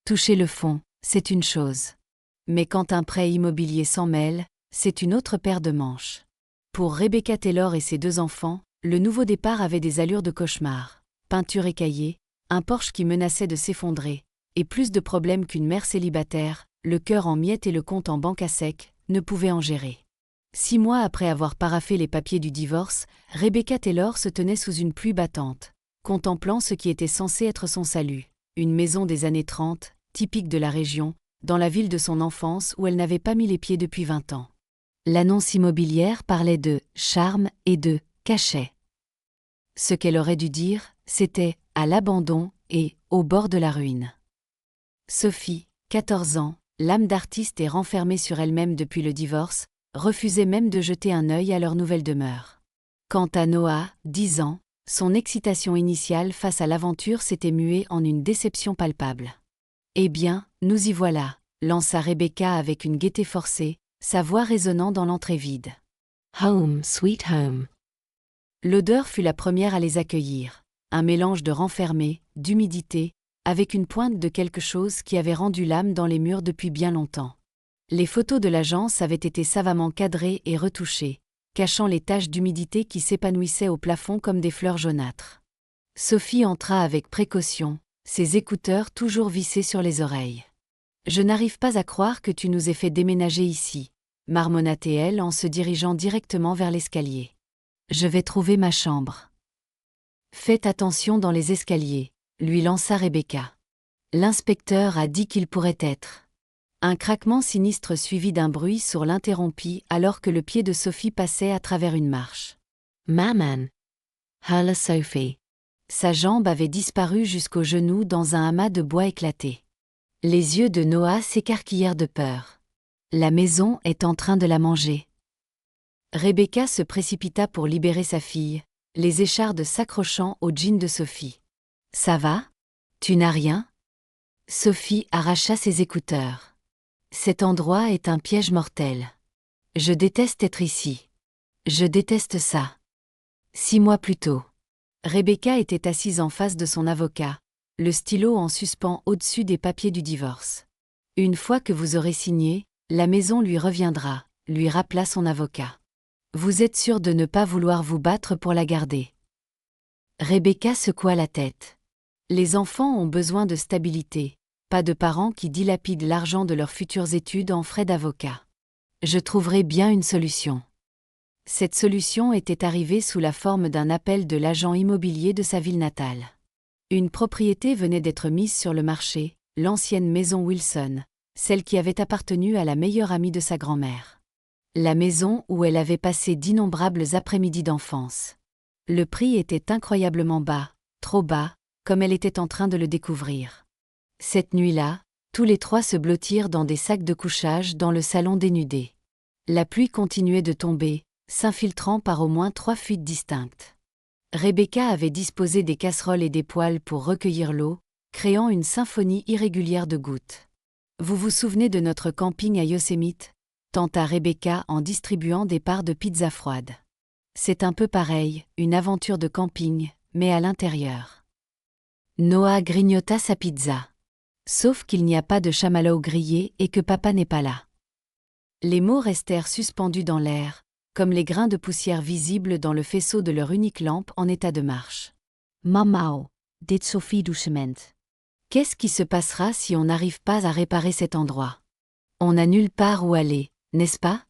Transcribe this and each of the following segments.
Toucher le fond, c'est une chose. Mais quand un prêt immobilier s'en mêle, c'est une autre paire de manches. Pour Rebecca Taylor et ses 2 enfants, le nouveau départ avait des allures de cauchemar. Peinture écaillée, un Porsche qui menaçait de s'effondrer, et plus de problèmes qu'une mère célibataire, le cœur en miettes et le compte en banque à sec, ne pouvait en gérer. 6 mois après avoir paraphé les papiers du divorce, Rebecca Taylor se tenait sous une pluie battante, contemplant ce qui était censé être son salut, une maison des années 30, typique de la région, dans la ville de son enfance où elle n'avait pas mis les pieds depuis 20 ans. L'annonce immobilière parlait de « charme » et de « cachet ». Ce qu'elle aurait dû dire, c'était « à l'abandon » et « au bord de la ruine ». Sophie, 14 ans, l'âme d'artiste et renfermée sur elle-même depuis le divorce, refusait même de jeter un œil à leur nouvelle demeure. Quant à Noah, 10 ans, son excitation initiale face à l'aventure s'était muée en une déception palpable. « Eh bien, nous y voilà », lança Rebecca avec une gaieté forcée, sa voix résonnant dans l'entrée vide. « Home, sweet home ». L'odeur fut la première à les accueillir, un mélange de renfermé, d'humidité, avec une pointe de quelque chose qui avait rendu l'âme dans les murs depuis bien longtemps. Les photos de l'agence avaient été savamment cadrées et retouchées, cachant les taches d'humidité qui s'épanouissaient au plafond comme des fleurs jaunâtres. Sophie entra avec précaution, ses écouteurs toujours vissés sur les oreilles. « Je n'arrive pas à croire que tu nous aies fait déménager ici », marmonna-t-elle en se dirigeant directement vers l'escalier. « Je vais trouver ma chambre. »« Faites attention dans les escaliers », lui lança Rebecca. « L'inspecteur a dit qu'il pourrait être. » Un craquement sinistre suivi d'un bruit sourd l'interrompit alors que le pied de Sophie passait à travers une marche. « Maman !» hurla Sophie. Sa jambe avait disparu jusqu'au genou dans un amas de bois éclaté. Les yeux de Noah s'écarquillèrent de peur. « La maison est en train de la manger. » Rebecca se précipita pour libérer sa fille, les échardes s'accrochant au jean de Sophie. « Ça va ? Tu n'as rien ?» Sophie arracha ses écouteurs. « Cet endroit est un piège mortel. Je déteste être ici. Je déteste ça. » 6 mois plus tôt. Rebecca était assise en face de son avocat, le stylo en suspens au-dessus des papiers du divorce. « Une fois que vous aurez signé, la maison lui reviendra », lui rappela son avocat. « Vous êtes sûr de ne pas vouloir vous battre pour la garder ?» Rebecca secoua la tête. Les enfants ont besoin de stabilité, pas de parents qui dilapident l'argent de leurs futures études en frais d'avocat. Je trouverai bien une solution. Cette solution était arrivée sous la forme d'un appel de l'agent immobilier de sa ville natale. Une propriété venait d'être mise sur le marché, l'ancienne maison Wilson, celle qui avait appartenu à la meilleure amie de sa grand-mère. La maison où elle avait passé d'innombrables après-midi d'enfance. Le prix était incroyablement bas, trop bas, comme elle était en train de le découvrir. Cette nuit-là, tous les 3 se blottirent dans des sacs de couchage dans le salon dénudé. La pluie continuait de tomber, s'infiltrant par au moins 3 fuites distinctes. Rebecca avait disposé des casseroles et des poêles pour recueillir l'eau, créant une symphonie irrégulière de gouttes. « Vous vous souvenez de notre camping à Yosemite ?» tenta Rebecca en distribuant des parts de pizza froide. « C'est un peu pareil, une aventure de camping, mais à l'intérieur. » Noah grignota sa pizza. Sauf qu'il n'y a pas de chamallow grillé et que papa n'est pas là. Les mots restèrent suspendus dans l'air, comme les grains de poussière visibles dans le faisceau de leur unique lampe en état de marche. « Mamau » dit Sophie doucement. « Qu'est-ce qui se passera si on n'arrive pas à réparer cet endroit ? On n'a nulle part où aller, n'est-ce pas ?»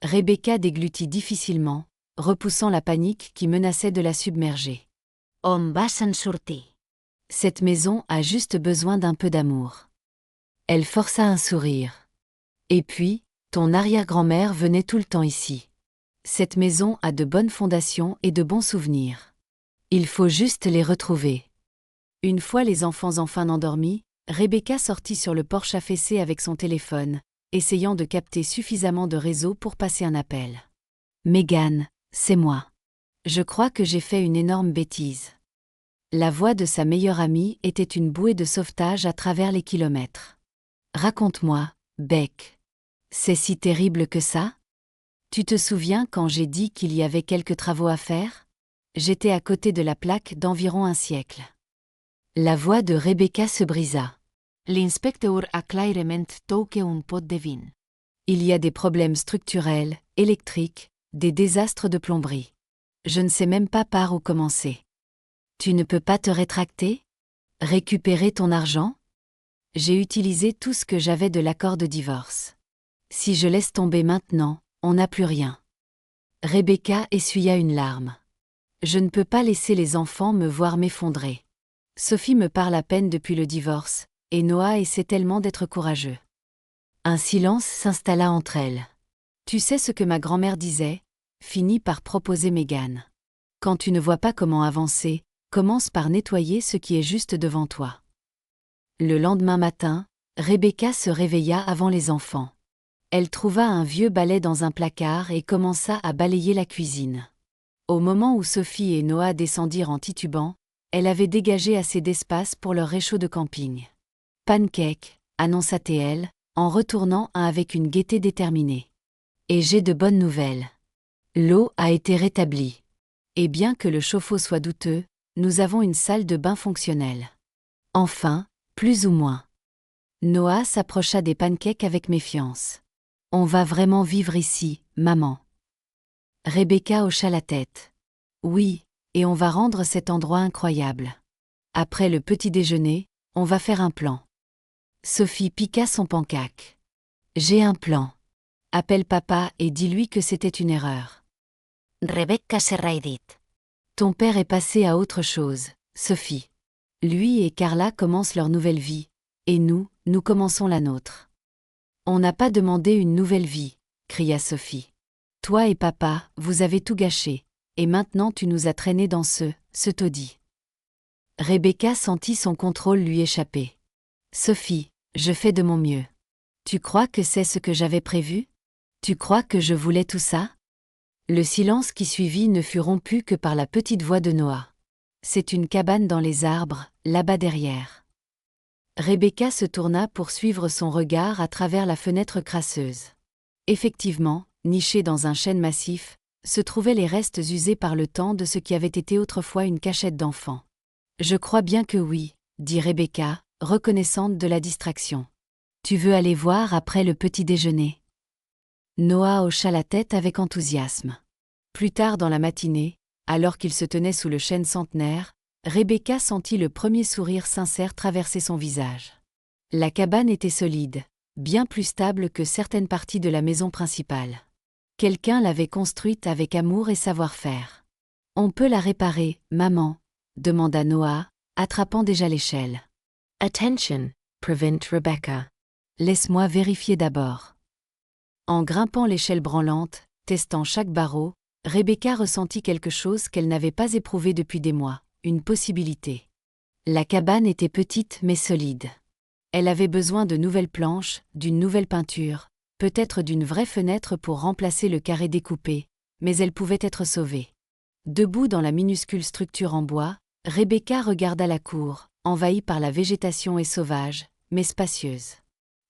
Rebecca déglutit difficilement, repoussant la panique qui menaçait de la submerger. « On va s'en sortir. Cette maison a juste besoin d'un peu d'amour. » Elle força un sourire. « Et puis, ton arrière-grand-mère venait tout le temps ici. Cette maison a de bonnes fondations et de bons souvenirs. Il faut juste les retrouver. » Une fois les enfants enfin endormis, Rebecca sortit sur le porche affaissé avec son téléphone, essayant de capter suffisamment de réseau pour passer un appel. « Megan, c'est moi. Je crois que j'ai fait une énorme bêtise. » La voix de sa meilleure amie était une bouée de sauvetage à travers les kilomètres. « Raconte-moi, Beck. C'est si terrible que ça ? Tu te souviens quand j'ai dit qu'il y avait quelques travaux à faire ? J'étais à côté de la plaque d'environ un siècle. » La voix de Rebecca se brisa. L'inspecteur a clairement touché un pot de vin. Il y a des problèmes structurels, électriques, des désastres de plomberie. Je ne sais même pas par où commencer. Tu ne peux pas te rétracter? Récupérer ton argent? J'ai utilisé tout ce que j'avais de l'accord de divorce. Si je laisse tomber maintenant, on n'a plus rien. Rebecca essuya une larme. Je ne peux pas laisser les enfants me voir m'effondrer. Sophie me parle à peine depuis le divorce, et Noah essaie tellement d'être courageux. Un silence s'installa entre elles. Tu sais ce que ma grand-mère disait, finit par proposer Mégane. Quand tu ne vois pas comment avancer, commence par nettoyer ce qui est juste devant toi. Le lendemain matin, Rebecca se réveilla avant les enfants. Elle trouva un vieux balai dans un placard et commença à balayer la cuisine. Au moment où Sophie et Noah descendirent en titubant, elle avait dégagé assez d'espace pour leur réchaud de camping. Pancake, annonça-t-elle, en retournant avec une gaieté déterminée. Et j'ai de bonnes nouvelles. L'eau a été rétablie. Et bien que le chauffe-eau soit douteux, nous avons une salle de bain fonctionnelle. Enfin, plus ou moins. Noah s'approcha des pancakes avec méfiance. On va vraiment vivre ici, maman. Rebecca hocha la tête. Oui, et on va rendre cet endroit incroyable. Après le petit déjeuner, on va faire un plan. Sophie piqua son pancake. J'ai un plan. Appelle papa et dis-lui que c'était une erreur. Rebecca se raidit. Ton père est passé à autre chose, Sophie. Lui et Carla commencent leur nouvelle vie, et nous commençons la nôtre. On n'a pas demandé une nouvelle vie, cria Sophie. Toi et papa, vous avez tout gâché, et maintenant tu nous as traînés dans ce taudis. Rebecca sentit son contrôle lui échapper. Sophie, je fais de mon mieux. Tu crois que c'est ce que j'avais prévu? Tu crois que je voulais tout ça? Le silence qui suivit ne fut rompu que par la petite voix de Noah. C'est une cabane dans les arbres, là-bas derrière. Rebecca se tourna pour suivre son regard à travers la fenêtre crasseuse. Effectivement, nichés dans un chêne massif, se trouvaient les restes usés par le temps de ce qui avait été autrefois une cachette d'enfant. Je crois bien que oui, dit Rebecca, reconnaissante de la distraction. Tu veux aller voir après le petit déjeuner? Noah hocha la tête avec enthousiasme. Plus tard dans la matinée, alors qu'il se tenait sous le chêne centenaire, Rebecca sentit le premier sourire sincère traverser son visage. La cabane était solide, bien plus stable que certaines parties de la maison principale. Quelqu'un l'avait construite avec amour et savoir-faire. On peut la réparer, maman, demanda Noah, attrapant déjà l'échelle. Attention, prevent Rebecca. Laisse-moi vérifier d'abord. En grimpant l'échelle branlante, testant chaque barreau, Rebecca ressentit quelque chose qu'elle n'avait pas éprouvé depuis des mois, une possibilité. La cabane était petite mais solide. Elle avait besoin de nouvelles planches, d'une nouvelle peinture, peut-être d'une vraie fenêtre pour remplacer le carré découpé, mais elle pouvait être sauvée. Debout dans la minuscule structure en bois, Rebecca regarda la cour, envahie par la végétation et sauvage, mais spacieuse.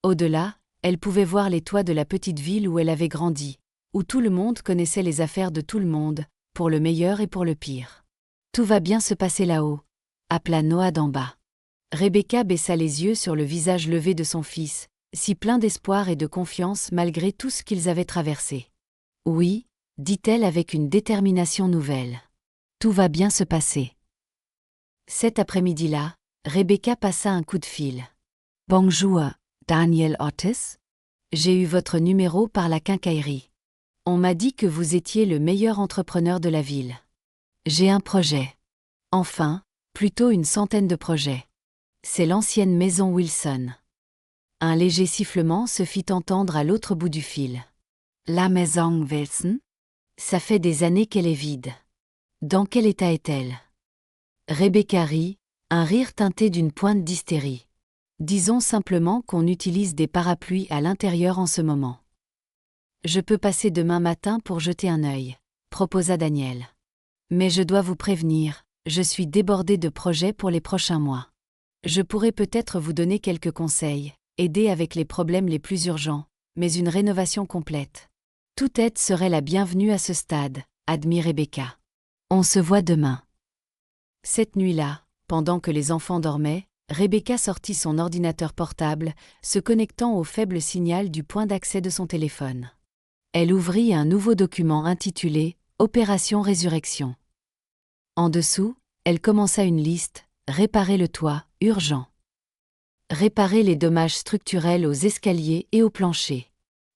Au-delà, elle pouvait voir les toits de la petite ville où elle avait grandi, où tout le monde connaissait les affaires de tout le monde, pour le meilleur et pour le pire. Tout va bien se passer là-haut, appela Noah d'en bas. Rebecca baissa les yeux sur le visage levé de son fils, si plein d'espoir et de confiance malgré tout ce qu'ils avaient traversé. Oui, dit-elle avec une détermination nouvelle. Tout va bien se passer. Cet après-midi-là, Rebecca passa un coup de fil. Bonjour, Daniel Otis. J'ai eu votre numéro par la quincaillerie. On m'a dit que vous étiez le meilleur entrepreneur de la ville. J'ai un projet. Enfin, plutôt une centaine de projets. C'est l'ancienne maison Wilson. Un léger sifflement se fit entendre à l'autre bout du fil. La maison Wilson? Ça fait des années qu'elle est vide. Dans quel état est-elle? Rebecca rit, un rire teinté d'une pointe d'hystérie. Disons simplement qu'on utilise des parapluies à l'intérieur en ce moment. Je peux passer demain matin pour jeter un œil, proposa Daniel. Mais je dois vous prévenir, je suis débordé de projets pour les prochains mois. Je pourrais peut-être vous donner quelques conseils, aider avec les problèmes les plus urgents, mais une rénovation complète. Toute aide serait la bienvenue à ce stade, admit Rebecca. On se voit demain. Cette nuit-là, pendant que les enfants dormaient, Rebecca sortit son ordinateur portable, se connectant au faible signal du point d'accès de son téléphone. Elle ouvrit un nouveau document intitulé « Opération Résurrection ». En dessous, elle commença une liste « Réparer le toit, urgent ». Réparer les dommages structurels aux escaliers et au plancher.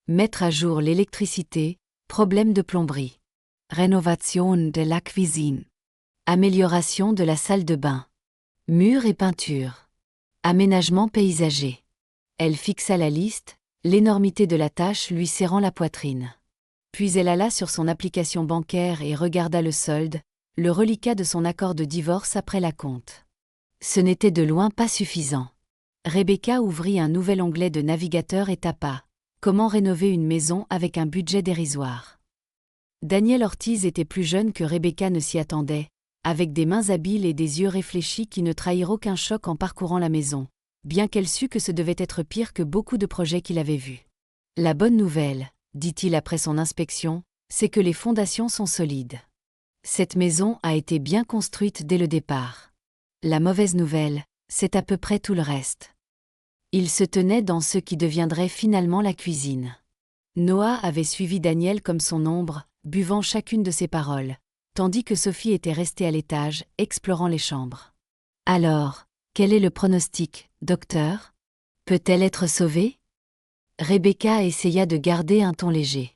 Mettre à jour l'électricité, problème de plomberie. Rénovation de la cuisine. Amélioration de la salle de bain. Murs et peinture. Aménagement paysager. Elle fixa la liste, l'énormité de la tâche lui serrant la poitrine. Puis elle alla sur son application bancaire et regarda le solde, le reliquat de son accord de divorce après l'acompte. Ce n'était de loin pas suffisant. Rebecca ouvrit un nouvel onglet de navigateur et tapa « Comment rénover une maison avec un budget dérisoire ». Daniel Ortiz était plus jeune que Rebecca ne s'y attendait, avec des mains habiles et des yeux réfléchis qui ne trahirent aucun choc en parcourant la maison, bien qu'elle sût que ce devait être pire que beaucoup de projets qu'il avait vus. « La bonne nouvelle, dit-il après son inspection, c'est que les fondations sont solides. Cette maison a été bien construite dès le départ. La mauvaise nouvelle, c'est à peu près tout le reste. » Il se tenait dans ce qui deviendrait finalement la cuisine. Noah avait suivi Daniel comme son ombre, buvant chacune de ses paroles, tandis que Sophie était restée à l'étage, explorant les chambres. « Alors, quel est le pronostic, docteur? Peut-elle être sauvée ?» Rebecca essaya de garder un ton léger.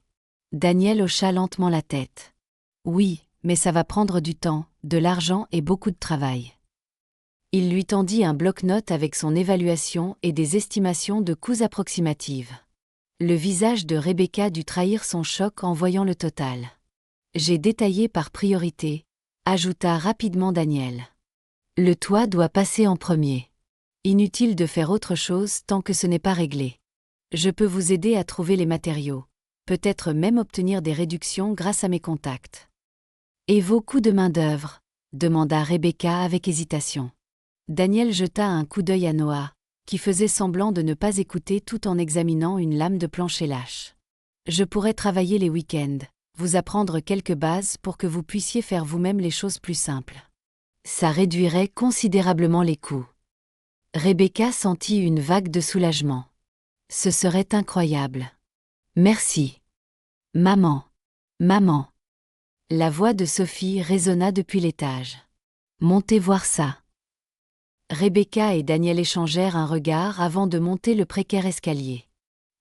Daniel hocha lentement la tête. « Oui, mais ça va prendre du temps, de l'argent et beaucoup de travail. » Il lui tendit un bloc-notes avec son évaluation et des estimations de coûts approximatives. Le visage de Rebecca dut trahir son choc en voyant le total. « J'ai détaillé par priorité », ajouta rapidement Daniel. « Le toit doit passer en premier. Inutile de faire autre chose tant que ce n'est pas réglé. Je peux vous aider à trouver les matériaux, peut-être même obtenir des réductions grâce à mes contacts. »« Et vos coûts de main-d'œuvre » demanda Rebecca avec hésitation. Daniel jeta un coup d'œil à Noah, qui faisait semblant de ne pas écouter tout en examinant une lame de plancher lâche. « Je pourrais travailler les week-ends, vous apprendre quelques bases pour que vous puissiez faire vous-même les choses plus simples. Ça réduirait considérablement les coûts. » Rebecca sentit une vague de soulagement. Ce serait incroyable. « Merci. Maman. Maman. » La voix de Sophie résonna depuis l'étage. « Montez voir ça. » Rebecca et Daniel échangèrent un regard avant de monter le précaire escalier.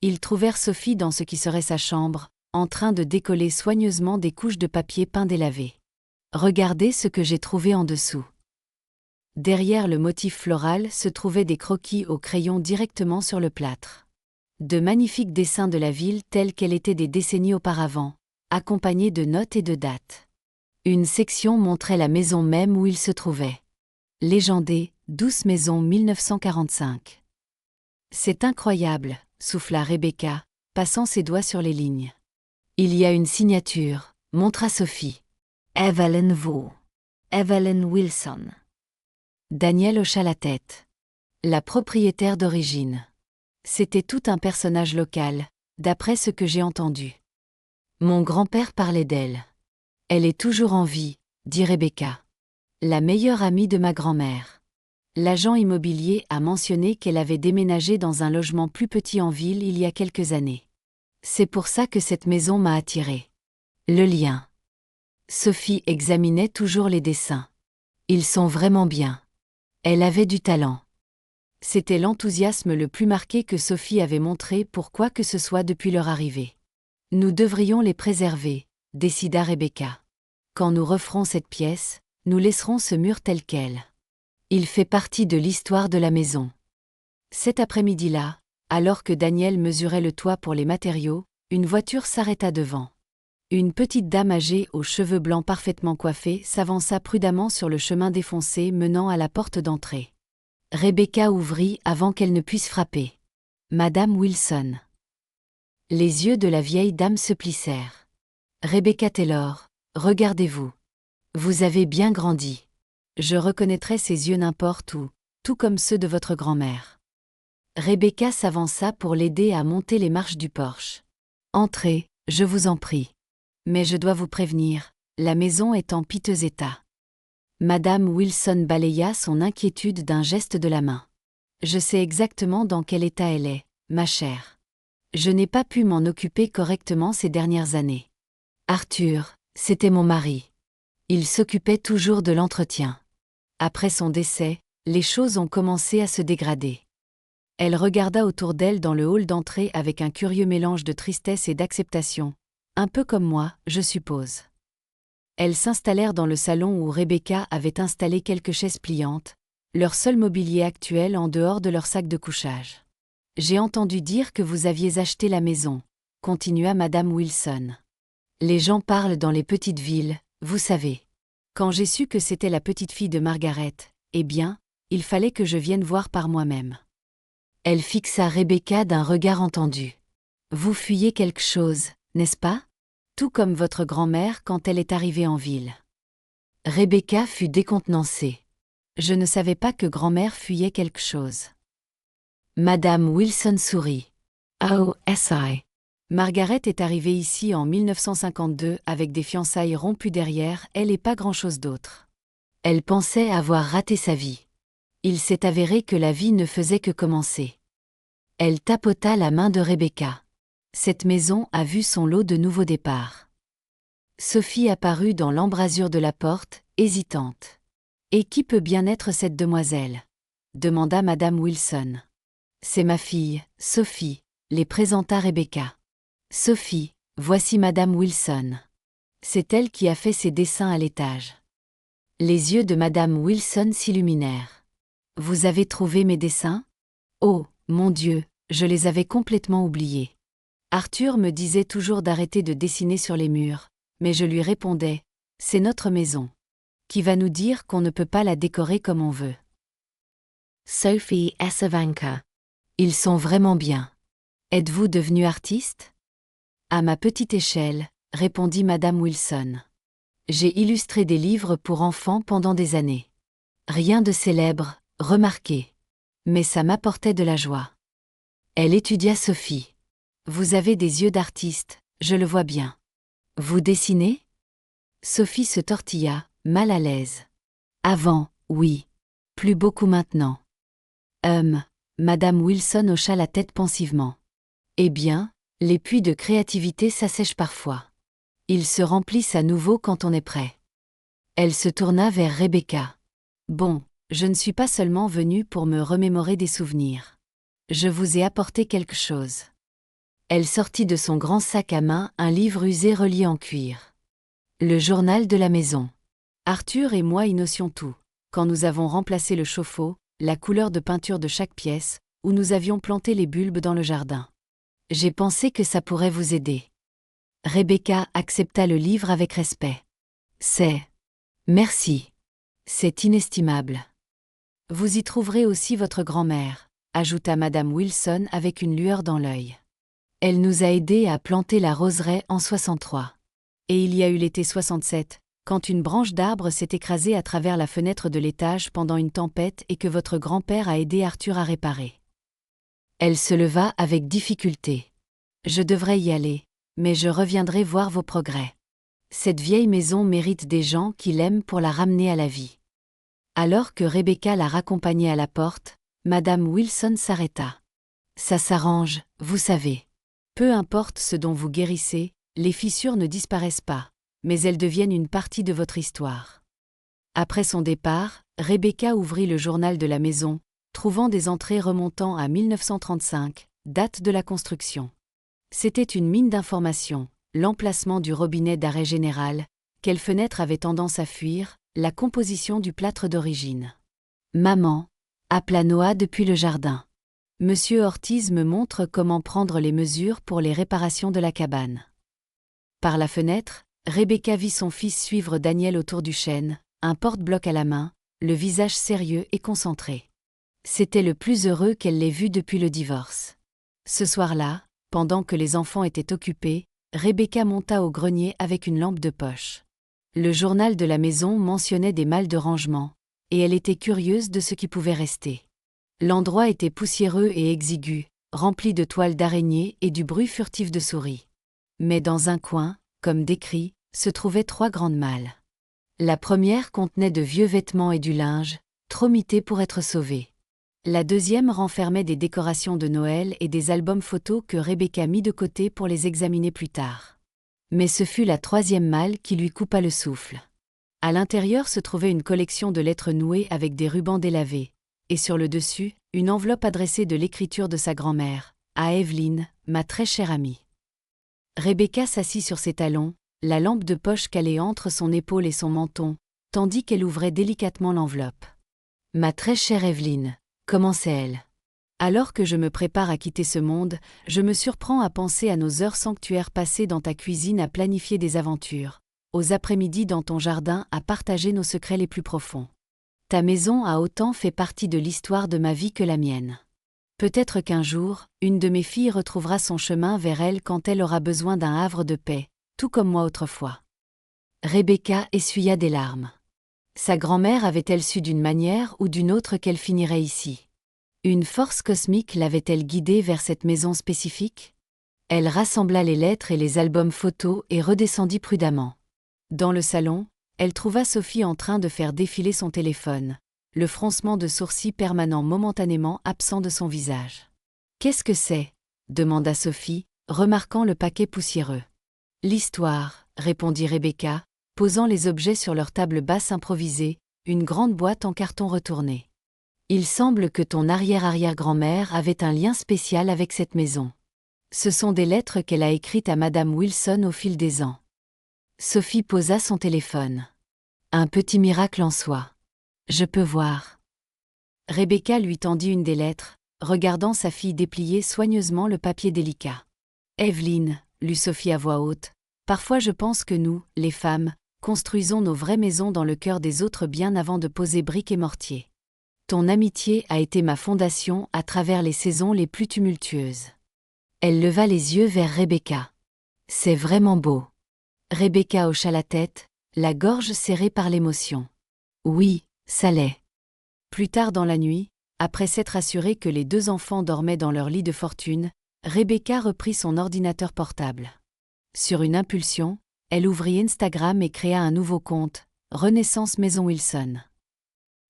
Ils trouvèrent Sophie dans ce qui serait sa chambre, en train de décoller soigneusement des couches de papier peint délavé. « Regardez ce que j'ai trouvé en dessous. » Derrière le motif floral se trouvaient des croquis au crayon directement sur le plâtre. De magnifiques dessins de la ville telle qu'elle était des décennies auparavant, accompagnés de notes et de dates. Une section montrait la maison même où il se trouvait. Légendée, Douce Maison 1945. « C'est incroyable, » souffla Rebecca, passant ses doigts sur les lignes. « Il y a une signature, » montra Sophie. « Evelyn Vaux. Evelyn Wilson. » Daniel hocha la tête. La propriétaire d'origine. C'était tout un personnage local, d'après ce que j'ai entendu. Mon grand-père parlait d'elle. « Elle est toujours en vie, » dit Rebecca. « La meilleure amie de ma grand-mère. » L'agent immobilier a mentionné qu'elle avait déménagé dans un logement plus petit en ville il y a quelques années. C'est pour ça que cette maison m'a attirée. Le lien. Sophie examinait toujours les dessins. Ils sont vraiment bien. Elle avait du talent. C'était l'enthousiasme le plus marqué que Sophie avait montré pour quoi que ce soit depuis leur arrivée. Nous devrions les préserver, décida Rebecca. Quand nous referons cette pièce, nous laisserons ce mur tel quel. Il fait partie de l'histoire de la maison. Cet après-midi-là, alors que Daniel mesurait le toit pour les matériaux, une voiture s'arrêta devant. Une petite dame âgée aux cheveux blancs parfaitement coiffés s'avança prudemment sur le chemin défoncé menant à la porte d'entrée. Rebecca ouvrit avant qu'elle ne puisse frapper. « Madame Wilson. » Les yeux de la vieille dame se plissèrent. « Rebecca Taylor, regardez-vous. Vous avez bien grandi. Je reconnaîtrais ces yeux n'importe où, tout comme ceux de votre grand-mère. » Rebecca s'avança pour l'aider à monter les marches du porche. « Entrez, je vous en prie. Mais je dois vous prévenir, la maison est en piteux état. » Madame Wilson balaya son inquiétude d'un geste de la main. Je sais exactement dans quel état elle est, ma chère. Je n'ai pas pu m'en occuper correctement ces dernières années. Arthur, c'était mon mari. Il s'occupait toujours de l'entretien. Après son décès, les choses ont commencé à se dégrader. Elle regarda autour d'elle dans le hall d'entrée avec un curieux mélange de tristesse et d'acceptation, un peu comme moi, je suppose. Elles s'installèrent dans le salon où Rebecca avait installé quelques chaises pliantes, leur seul mobilier actuel en dehors de leur sac de couchage. « J'ai entendu dire que vous aviez acheté la maison », continua Madame Wilson. « Les gens parlent dans les petites villes, vous savez. Quand j'ai su que c'était la petite-fille de Margaret, eh bien, il fallait que je vienne voir par moi-même. » Elle fixa Rebecca d'un regard entendu. « Vous fuyez quelque chose, n'est-ce pas ? Tout comme votre grand-mère quand elle est arrivée en ville. » Rebecca fut décontenancée. Je ne savais pas que grand-mère fuyait quelque chose. Madame Wilson sourit. Oh, si. Margaret est arrivée ici en 1952 avec des fiançailles rompues derrière elle et pas grand-chose d'autre. Elle pensait avoir raté sa vie. Il s'est avéré que la vie ne faisait que commencer. Elle tapota la main de Rebecca. Cette maison a vu son lot de nouveaux départs. Sophie apparut dans l'embrasure de la porte, hésitante. « Et qui peut bien être cette demoiselle ?» demanda Madame Wilson. « C'est ma fille, Sophie », les présenta Rebecca. « Sophie, voici Madame Wilson. C'est elle qui a fait ses dessins à l'étage. » Les yeux de Madame Wilson s'illuminèrent. « Vous avez trouvé mes dessins ? Oh, mon Dieu, je les avais complètement oubliés. Arthur me disait toujours d'arrêter de dessiner sur les murs, mais je lui répondais, c'est notre maison. Qui va nous dire qu'on ne peut pas la décorer comme on veut ? Sophie et Savanka. Ils sont vraiment bien. Êtes-vous devenue artiste ? À ma petite échelle, répondit Madame Wilson. J'ai illustré des livres pour enfants pendant des années. Rien de célèbre, remarquez. Mais ça m'apportait de la joie. Elle étudia Sophie. Vous avez des yeux d'artiste, je le vois bien. Vous dessinez ? Sophie se tortilla, mal à l'aise. Avant, oui. Plus beaucoup maintenant. Madame Wilson hocha la tête pensivement. Eh bien, les puits de créativité s'assèchent parfois. Ils se remplissent à nouveau quand on est prêt. Elle se tourna vers Rebecca. Bon, je ne suis pas seulement venue pour me remémorer des souvenirs. Je vous ai apporté quelque chose. Elle sortit de son grand sac à main un livre usé relié en cuir. Le journal de la maison. Arthur et moi y notions tout, quand nous avons remplacé le chauffe-eau, la couleur de peinture de chaque pièce, où nous avions planté les bulbes dans le jardin. J'ai pensé que ça pourrait vous aider. Rebecca accepta le livre avec respect. C'est... Merci. C'est inestimable. Vous y trouverez aussi votre grand-mère, ajouta Madame Wilson avec une lueur dans l'œil. Elle nous a aidés à planter la roseraie en 63. Et il y a eu l'été 67, quand une branche d'arbre s'est écrasée à travers la fenêtre de l'étage pendant une tempête et que votre grand-père a aidé Arthur à réparer. Elle se leva avec difficulté. Je devrais y aller, mais je reviendrai voir vos progrès. Cette vieille maison mérite des gens qui l'aiment pour la ramener à la vie. Alors que Rebecca la raccompagnait à la porte, Madame Wilson s'arrêta. Ça s'arrange, vous savez. Peu importe ce dont vous guérissez, les fissures ne disparaissent pas, mais elles deviennent une partie de votre histoire. Après son départ, Rebecca ouvrit le journal de la maison, trouvant des entrées remontant à 1935, date de la construction. C'était une mine d'informations, l'emplacement du robinet d'arrêt général, quelle fenêtre avait tendance à fuir, la composition du plâtre d'origine. Maman, appela Noah depuis le jardin. Monsieur Ortiz me montre comment prendre les mesures pour les réparations de la cabane. Par la fenêtre, Rebecca vit son fils suivre Daniel autour du chêne, un porte-bloc à la main, le visage sérieux et concentré. C'était le plus heureux qu'elle l'ait vu depuis le divorce. Ce soir-là, pendant que les enfants étaient occupés, Rebecca monta au grenier avec une lampe de poche. Le journal de la maison mentionnait des malles de rangement, et elle était curieuse de ce qui pouvait rester. L'endroit était poussiéreux et exigu, rempli de toiles d'araignées et du bruit furtif de souris. Mais dans un coin, comme décrit, se trouvaient 3 grandes malles. La première contenait de vieux vêtements et du linge, trop mités pour être sauvés. La deuxième renfermait des décorations de Noël et des albums photos que Rebecca mit de côté pour les examiner plus tard. Mais ce fut la troisième malle qui lui coupa le souffle. À l'intérieur se trouvait une collection de lettres nouées avec des rubans délavés, et sur le dessus, une enveloppe adressée de l'écriture de sa grand-mère, à Evelyn, ma très chère amie. Rebecca s'assit sur ses talons, la lampe de poche calée entre son épaule et son menton, tandis qu'elle ouvrait délicatement l'enveloppe. Ma très chère Evelyn, commençait-elle. Alors que je me prépare à quitter ce monde, je me surprends à penser à nos heures sanctuaires passées dans ta cuisine à planifier des aventures, aux après-midi dans ton jardin à partager nos secrets les plus profonds. Ta maison a autant fait partie de l'histoire de ma vie que la mienne. Peut-être qu'un jour, une de mes filles retrouvera son chemin vers elle quand elle aura besoin d'un havre de paix, tout comme moi autrefois. Rebecca essuya des larmes. Sa grand-mère avait-elle su d'une manière ou d'une autre qu'elle finirait ici? Une force cosmique l'avait-elle guidée vers cette maison spécifique? Elle rassembla les lettres et les albums photos et redescendit prudemment. Dans le salon, elle trouva Sophie en train de faire défiler son téléphone, le froncement de sourcils permanent momentanément absent de son visage. « Qu'est-ce que c'est » demanda Sophie, remarquant le paquet poussiéreux. « L'histoire » répondit Rebecca, posant les objets sur leur table basse improvisée, une grande boîte en carton retourné. « Il semble que ton arrière-arrière-grand-mère avait un lien spécial avec cette maison. Ce sont des lettres qu'elle a écrites à Madame Wilson au fil des ans. » Sophie posa son téléphone. « Un petit miracle en soi. Je peux voir. » Rebecca lui tendit une des lettres, regardant sa fille déplier soigneusement le papier délicat. « Evelyn, » lut Sophie à voix haute, « parfois je pense que nous, les femmes, construisons nos vraies maisons dans le cœur des autres bien avant de poser briques et mortier. Ton amitié a été ma fondation à travers les saisons les plus tumultueuses. » Elle leva les yeux vers Rebecca. « C'est vraiment beau. » Rebecca hocha la tête, la gorge serrée par l'émotion. « Oui, ça l'est. » Plus tard dans la nuit, après s'être assurée que les deux enfants dormaient dans leur lit de fortune, Rebecca reprit son ordinateur portable. Sur une impulsion, elle ouvrit Instagram et créa un nouveau compte, Renaissance Maison Wilson.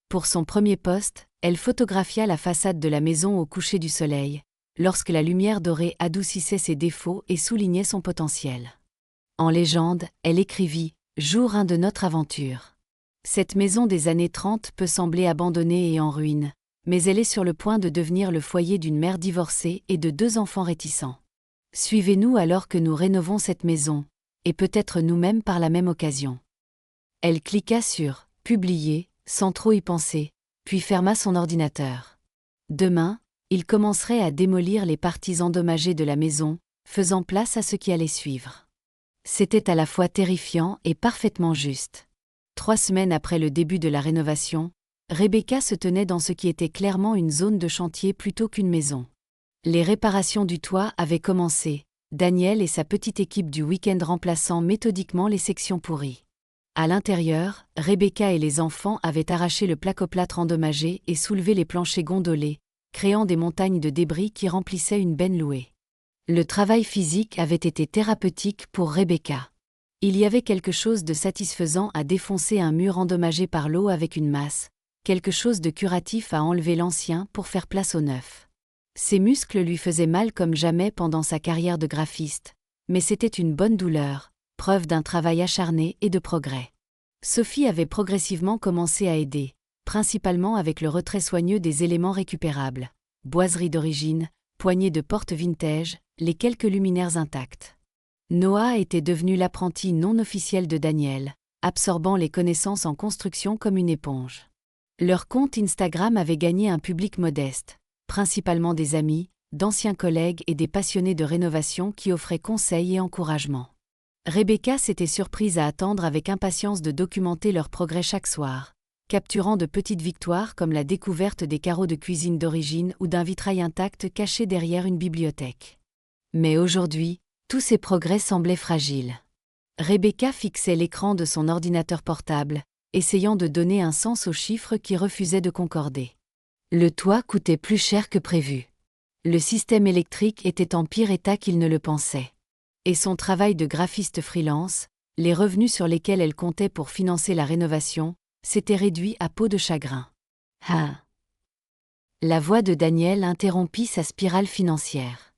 Pour son premier post, elle photographia la façade de la maison au coucher du soleil, lorsque la lumière dorée adoucissait ses défauts et soulignait son potentiel. En légende, elle écrivit « Jour 1 de notre aventure ». Cette maison des années 30 peut sembler abandonnée et en ruine, mais elle est sur le point de devenir le foyer d'une mère divorcée et de deux enfants réticents. Suivez-nous alors que nous rénovons cette maison, et peut-être nous-mêmes par la même occasion. Elle cliqua sur « Publier » sans trop y penser, puis ferma son ordinateur. Demain, il commencerait à démolir les parties endommagées de la maison, faisant place à ce qui allait suivre. C'était à la fois terrifiant et parfaitement juste. 3 semaines après le début de la rénovation, Rebecca se tenait dans ce qui était clairement une zone de chantier plutôt qu'une maison. Les réparations du toit avaient commencé, Daniel et sa petite équipe du week-end remplaçant méthodiquement les sections pourries. À l'intérieur, Rebecca et les enfants avaient arraché le placoplâtre endommagé et soulevé les planchers gondolés, créant des montagnes de débris qui remplissaient une benne louée. Le travail physique avait été thérapeutique pour Rebecca. Il y avait quelque chose de satisfaisant à défoncer un mur endommagé par l'eau avec une masse, quelque chose de curatif à enlever l'ancien pour faire place au neuf. Ses muscles lui faisaient mal comme jamais pendant sa carrière de graphiste, mais c'était une bonne douleur, preuve d'un travail acharné et de progrès. Sophie avait progressivement commencé à aider, principalement avec le retrait soigneux des éléments récupérables, boiseries d'origine, poignées de porte vintage, les quelques luminaires intacts. Noah était devenu l'apprenti non officiel de Daniel, absorbant les connaissances en construction comme une éponge. Leur compte Instagram avait gagné un public modeste, principalement des amis, d'anciens collègues et des passionnés de rénovation qui offraient conseils et encouragement. Rebecca s'était surprise à attendre avec impatience de documenter leur progrès chaque soir, capturant de petites victoires comme la découverte des carreaux de cuisine d'origine ou d'un vitrail intact caché derrière une bibliothèque. Mais aujourd'hui, tous ces progrès semblaient fragiles. Rebecca fixait l'écran de son ordinateur portable, essayant de donner un sens aux chiffres qui refusaient de concorder. Le toit coûtait plus cher que prévu. Le système électrique était en pire état qu'il ne le pensait. Et son travail de graphiste freelance, les revenus sur lesquels elle comptait pour financer la rénovation, s'étaient réduits à peau de chagrin. Ah! La voix de Daniel interrompit sa spirale financière.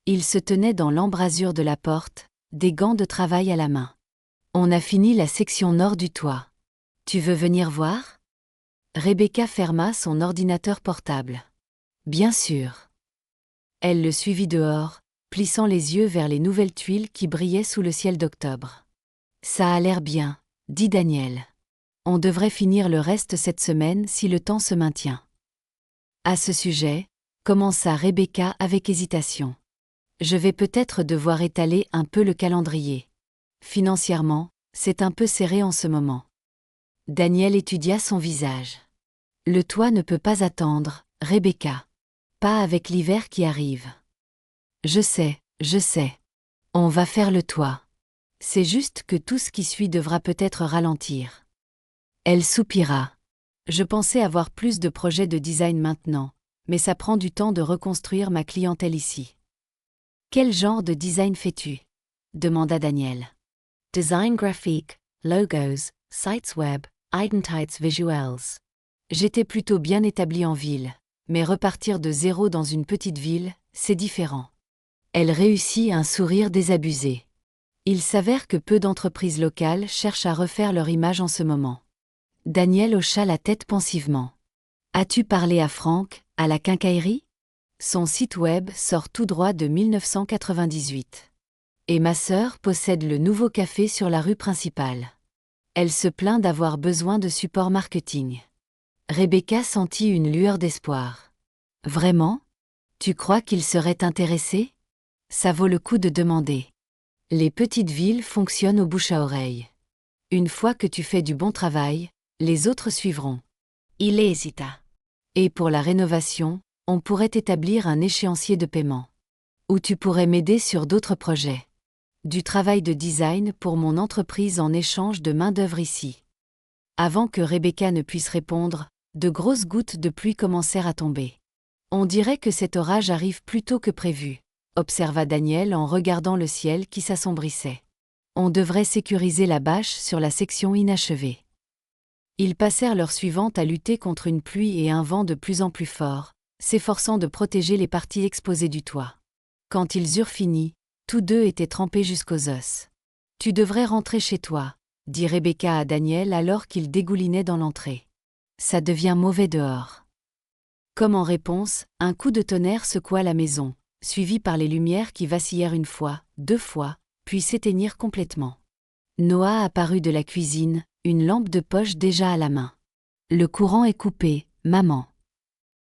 Il se tenait dans l'embrasure de la porte, des gants de travail à la main. On a fini la section nord du toit. Tu veux venir voir? Rebecca ferma son ordinateur portable. Bien sûr. Elle le suivit dehors, plissant les yeux vers les nouvelles tuiles qui brillaient sous le ciel d'octobre. Ça a l'air bien, dit Daniel. On devrait finir le reste cette semaine si le temps se maintient. À ce sujet, commença Rebecca avec hésitation. Je vais peut-être devoir étaler un peu le calendrier. Financièrement, c'est un peu serré en ce moment. Daniel étudia son visage. Le toit ne peut pas attendre, Rebecca. Pas avec l'hiver qui arrive. Je sais. On va faire le toit. C'est juste que tout ce qui suit devra peut-être ralentir. Elle soupira. Je pensais avoir plus de projets de design maintenant, mais ça prend du temps de reconstruire ma clientèle ici. Quel genre de design fais-tu? Demanda Daniel. Design graphique, logos, sites web, identities visuals. J'étais plutôt bien établie en ville, mais repartir de zéro dans une petite ville, c'est différent. Elle réussit un sourire désabusé. Il s'avère que peu d'entreprises locales cherchent à refaire leur image en ce moment. Daniel hocha la tête pensivement. As-tu parlé à Franck, à la quincaillerie? Son site web sort tout droit de 1998. Et ma sœur possède le nouveau café sur la rue principale. Elle se plaint d'avoir besoin de support marketing. Rebecca sentit une lueur d'espoir. Vraiment? Tu crois qu'il serait intéressé? Ça vaut le coup de demander. Les petites villes fonctionnent au bouche à oreille. Une fois que tu fais du bon travail, les autres suivront. Il hésita. Et pour la rénovation, on pourrait établir un échéancier de paiement. Ou tu pourrais m'aider sur d'autres projets. Du travail de design pour mon entreprise en échange de main-d'œuvre ici. Avant que Rebecca ne puisse répondre, de grosses gouttes de pluie commencèrent à tomber. On dirait que cet orage arrive plus tôt que prévu, observa Daniel en regardant le ciel qui s'assombrissait. On devrait sécuriser la bâche sur la section inachevée. Ils passèrent l'heure suivante à lutter contre une pluie et un vent de plus en plus fort, s'efforçant de protéger les parties exposées du toit. Quand ils eurent fini, tous deux étaient trempés jusqu'aux os. « Tu devrais rentrer chez toi », dit Rebecca à Daniel alors qu'il dégoulinait dans l'entrée. « Ça devient mauvais dehors. » Comme en réponse, un coup de tonnerre secoua la maison, suivi par les lumières qui vacillèrent une fois, 2 fois, puis s'éteignirent complètement. Noah apparut de la cuisine, une lampe de poche déjà à la main. « Le courant est coupé, maman. »«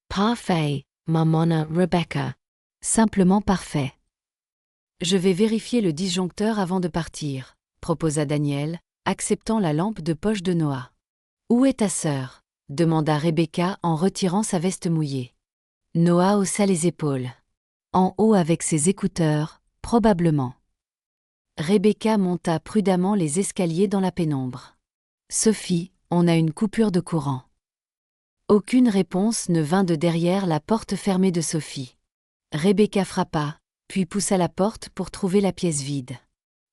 Parfait, mamona Rebecca. »« Simplement parfait. »« Je vais vérifier le disjoncteur avant de partir, » proposa Daniel, acceptant la lampe de poche de Noah. « Où est ta sœur » demanda Rebecca en retirant sa veste mouillée. Noah haussa les épaules. « En haut avec ses écouteurs, probablement. » Rebecca monta prudemment les escaliers dans la pénombre. « Sophie, on a une coupure de courant. » Aucune réponse ne vint de derrière la porte fermée de Sophie. Rebecca frappa, puis poussa la porte pour trouver la pièce vide.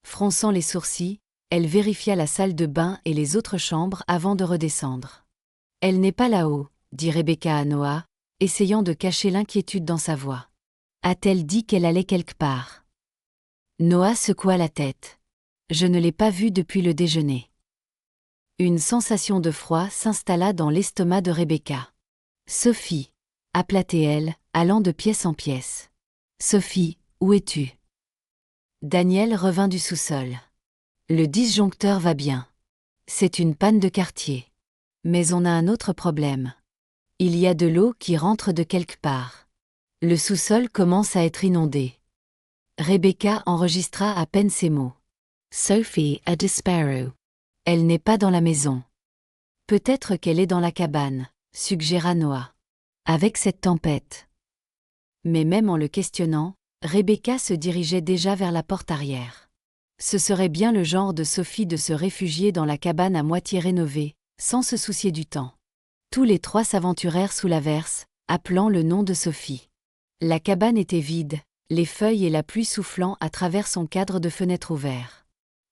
Fronçant les sourcils, elle vérifia la salle de bain et les autres chambres avant de redescendre. « Elle n'est pas là-haut, » dit Rebecca à Noah, essayant de cacher l'inquiétude dans sa voix. « A-t-elle dit qu'elle allait quelque part ?» Noah secoua la tête. « Je ne l'ai pas vue depuis le déjeuner. » Une sensation de froid s'installa dans l'estomac de Rebecca. « Sophie » appela-t-elle, allant de pièce en pièce. « Sophie, où es-tu » Daniel revint du sous-sol. « Le disjoncteur va bien. C'est une panne de quartier. Mais on a un autre problème. Il y a de l'eau qui rentre de quelque part. Le sous-sol commence à être inondé. » Rebecca enregistra à peine ces mots. « Sophie a disparu. Elle n'est pas dans la maison. »« Peut-être qu'elle est dans la cabane, » suggéra Noah. « Avec cette tempête. » Mais même en le questionnant, Rebecca se dirigeait déjà vers la porte arrière. Ce serait bien le genre de Sophie de se réfugier dans la cabane à moitié rénovée, sans se soucier du temps. Tous les 3 s'aventurèrent sous l'averse, appelant le nom de Sophie. La cabane était vide, les feuilles et la pluie soufflant à travers son cadre de fenêtre ouvert.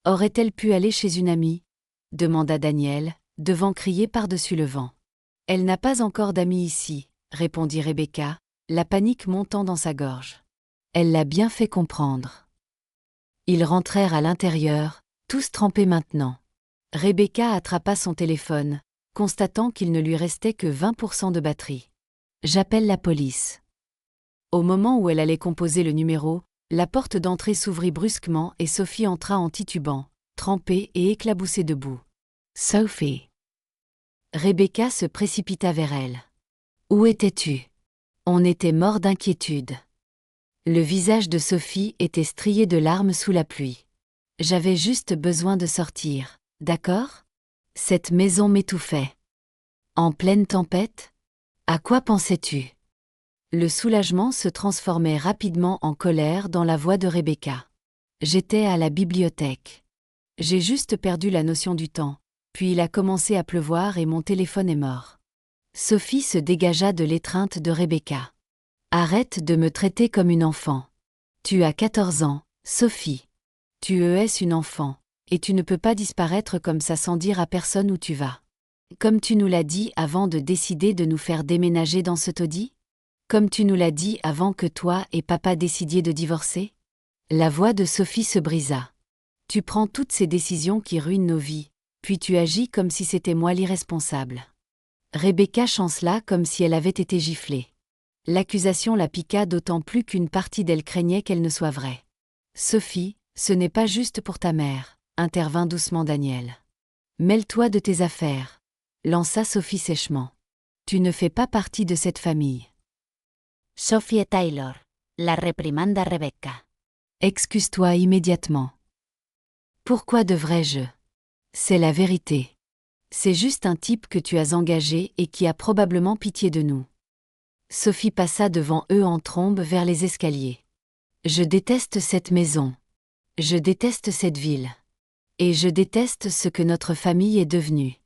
Aurait-elle pu aller chez une amie ? Demanda Daniel, devant crier par-dessus le vent. Elle n'a pas encore d'amis ici, répondit Rebecca, la panique montant dans sa gorge. Elle l'a bien fait comprendre. Ils rentrèrent à l'intérieur, tous trempés maintenant. Rebecca attrapa son téléphone, constatant qu'il ne lui restait que 20% de batterie. « J'appelle la police. » Au moment où elle allait composer le numéro, la porte d'entrée s'ouvrit brusquement et Sophie entra en titubant, trempée et éclaboussée de boue. « Sophie !» Rebecca se précipita vers elle. « Où étais-tu » On était mort d'inquiétude. Le visage de Sophie était strié de larmes sous la pluie. « J'avais juste besoin de sortir, d'accord ? Cette maison m'étouffait. » « En pleine tempête ? À quoi pensais-tu » Le soulagement se transformait rapidement en colère dans la voix de Rebecca. « J'étais à la bibliothèque. J'ai juste perdu la notion du temps, puis il a commencé à pleuvoir et mon téléphone est mort. » Sophie se dégagea de l'étreinte de Rebecca. « Arrête de me traiter comme une enfant. Tu as 14 ans, Sophie. Tu es une enfant, et tu ne peux pas disparaître comme ça sans dire à personne où tu vas. Comme tu nous l'as dit avant de décider de nous faire déménager dans ce taudis ? Comme tu nous l'as dit avant que toi et papa décidiez de divorcer ? » La voix de Sophie se brisa. « Tu prends toutes ces décisions qui ruinent nos vies, puis tu agis comme si c'était moi l'irresponsable. » Rebecca chancela comme si elle avait été giflée. L'accusation la piqua d'autant plus qu'une partie d'elle craignait qu'elle ne soit vraie. « Sophie, ce n'est pas juste pour ta mère, » intervint doucement Daniel. « Mêle-toi de tes affaires, » lança Sophie sèchement. « Tu ne fais pas partie de cette famille. » Sophie et Taylor, la réprimanda Rebecca. « Excuse-toi immédiatement. » »« Pourquoi devrais-je ? C'est la vérité. C'est juste un type que tu as engagé et qui a probablement pitié de nous. » Sophie passa devant eux en trombe vers les escaliers. « Je déteste cette maison. Je déteste cette ville. Et je déteste ce que notre famille est devenue. »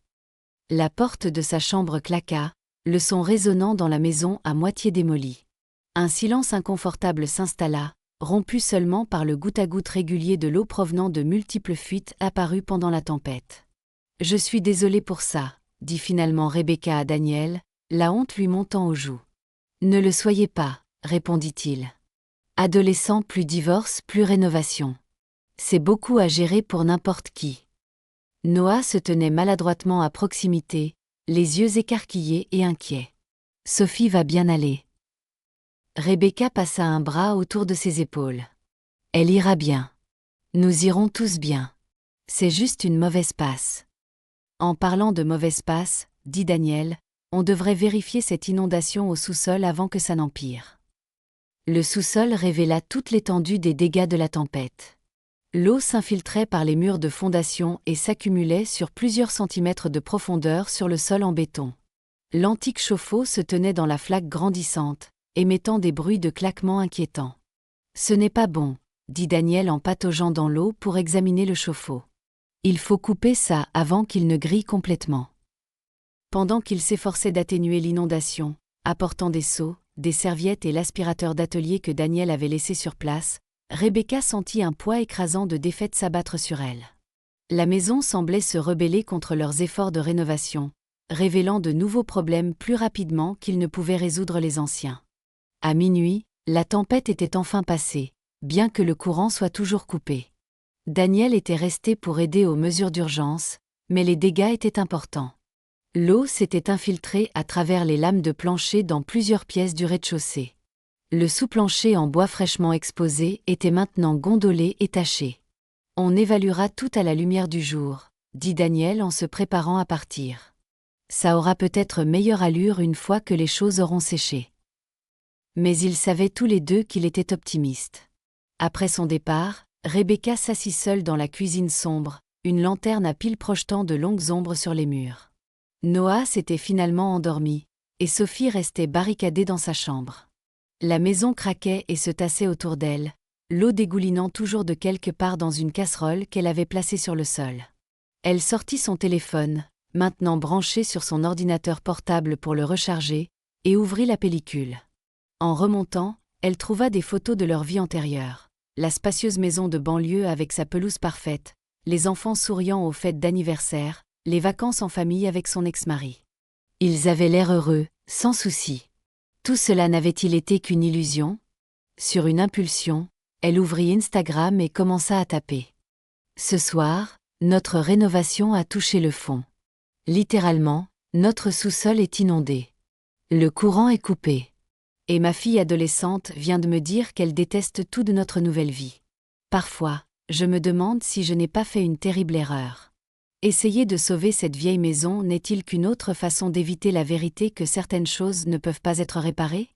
La porte de sa chambre claqua, le son résonnant dans la maison à moitié démolie. Un silence inconfortable s'installa, rompu seulement par le goutte-à-goutte régulier de l'eau provenant de multiples fuites apparues pendant la tempête. « Je suis désolée pour ça, » dit finalement Rebecca à Daniel, la honte lui montant aux joues. « Ne le soyez pas, » répondit-il. « Adolescent plus divorce plus rénovation. C'est beaucoup à gérer pour n'importe qui. » Noah se tenait maladroitement à proximité, les yeux écarquillés et inquiets. « Sophie va bien aller. » Rebecca passa un bras autour de ses épaules. « Elle ira bien. Nous irons tous bien. C'est juste une mauvaise passe. » En parlant de mauvaise passe, dit Daniel, on devrait vérifier cette inondation au sous-sol avant que ça n'empire. Le sous-sol révéla toute l'étendue des dégâts de la tempête. L'eau s'infiltrait par les murs de fondation et s'accumulait sur plusieurs centimètres de profondeur sur le sol en béton. L'antique chauffe-eau se tenait dans la flaque grandissante, émettant des bruits de claquements inquiétants. « Ce n'est pas bon, » dit Daniel en pataugeant dans l'eau pour examiner le chauffe-eau. « Il faut couper ça avant qu'il ne grille complètement. » Pendant qu'il s'efforçait d'atténuer l'inondation, apportant des seaux, des serviettes et l'aspirateur d'atelier que Daniel avait laissé sur place, Rebecca sentit un poids écrasant de défaite s'abattre sur elle. La maison semblait se rebeller contre leurs efforts de rénovation, révélant de nouveaux problèmes plus rapidement qu'ils ne pouvaient résoudre les anciens. À minuit, la tempête était enfin passée, bien que le courant soit toujours coupé. Daniel était resté pour aider aux mesures d'urgence, mais les dégâts étaient importants. L'eau s'était infiltrée à travers les lames de plancher dans plusieurs pièces du rez-de-chaussée. Le sous-plancher en bois fraîchement exposé était maintenant gondolé et taché. « On évaluera tout à la lumière du jour, » dit Daniel en se préparant à partir. « Ça aura peut-être meilleure allure une fois que les choses auront séché. » Mais ils savaient tous les deux qu'il était optimiste. Après son départ, Rebecca s'assit seule dans la cuisine sombre, une lanterne à piles projetant de longues ombres sur les murs. Noah s'était finalement endormi, et Sophie restait barricadée dans sa chambre. La maison craquait et se tassait autour d'elle, l'eau dégoulinant toujours de quelque part dans une casserole qu'elle avait placée sur le sol. Elle sortit son téléphone, maintenant branché sur son ordinateur portable pour le recharger, et ouvrit la pellicule. En remontant, elle trouva des photos de leur vie antérieure, la spacieuse maison de banlieue avec sa pelouse parfaite, les enfants souriant aux fêtes d'anniversaire, les vacances en famille avec son ex-mari. Ils avaient l'air heureux, sans souci. Tout cela n'avait-il été qu'une illusion? Sur une impulsion, elle ouvrit Instagram et commença à taper. Ce soir, notre rénovation a touché le fond. Littéralement, notre sous-sol est inondé. Le courant est coupé. Et ma fille adolescente vient de me dire qu'elle déteste tout de notre nouvelle vie. Parfois, je me demande si je n'ai pas fait une terrible erreur. Essayer de sauver cette vieille maison n'est-il qu'une autre façon d'éviter la vérité que certaines choses ne peuvent pas être réparées?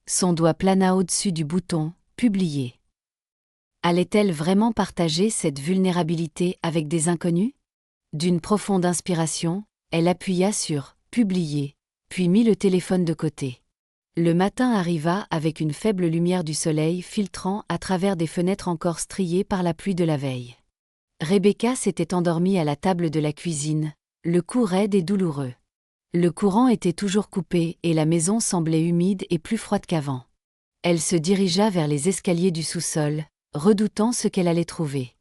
Son doigt plana au-dessus du bouton « Publier ». Allait-elle vraiment partager cette vulnérabilité avec des inconnus? D'une profonde inspiration, elle appuya sur « Publier », puis mit le téléphone de côté. Le matin arriva avec une faible lumière du soleil filtrant à travers des fenêtres encore striées par la pluie de la veille. Rebecca s'était endormie à la table de la cuisine, le cou raide et douloureux. Le courant était toujours coupé et la maison semblait humide et plus froide qu'avant. Elle se dirigea vers les escaliers du sous-sol, redoutant ce qu'elle allait trouver.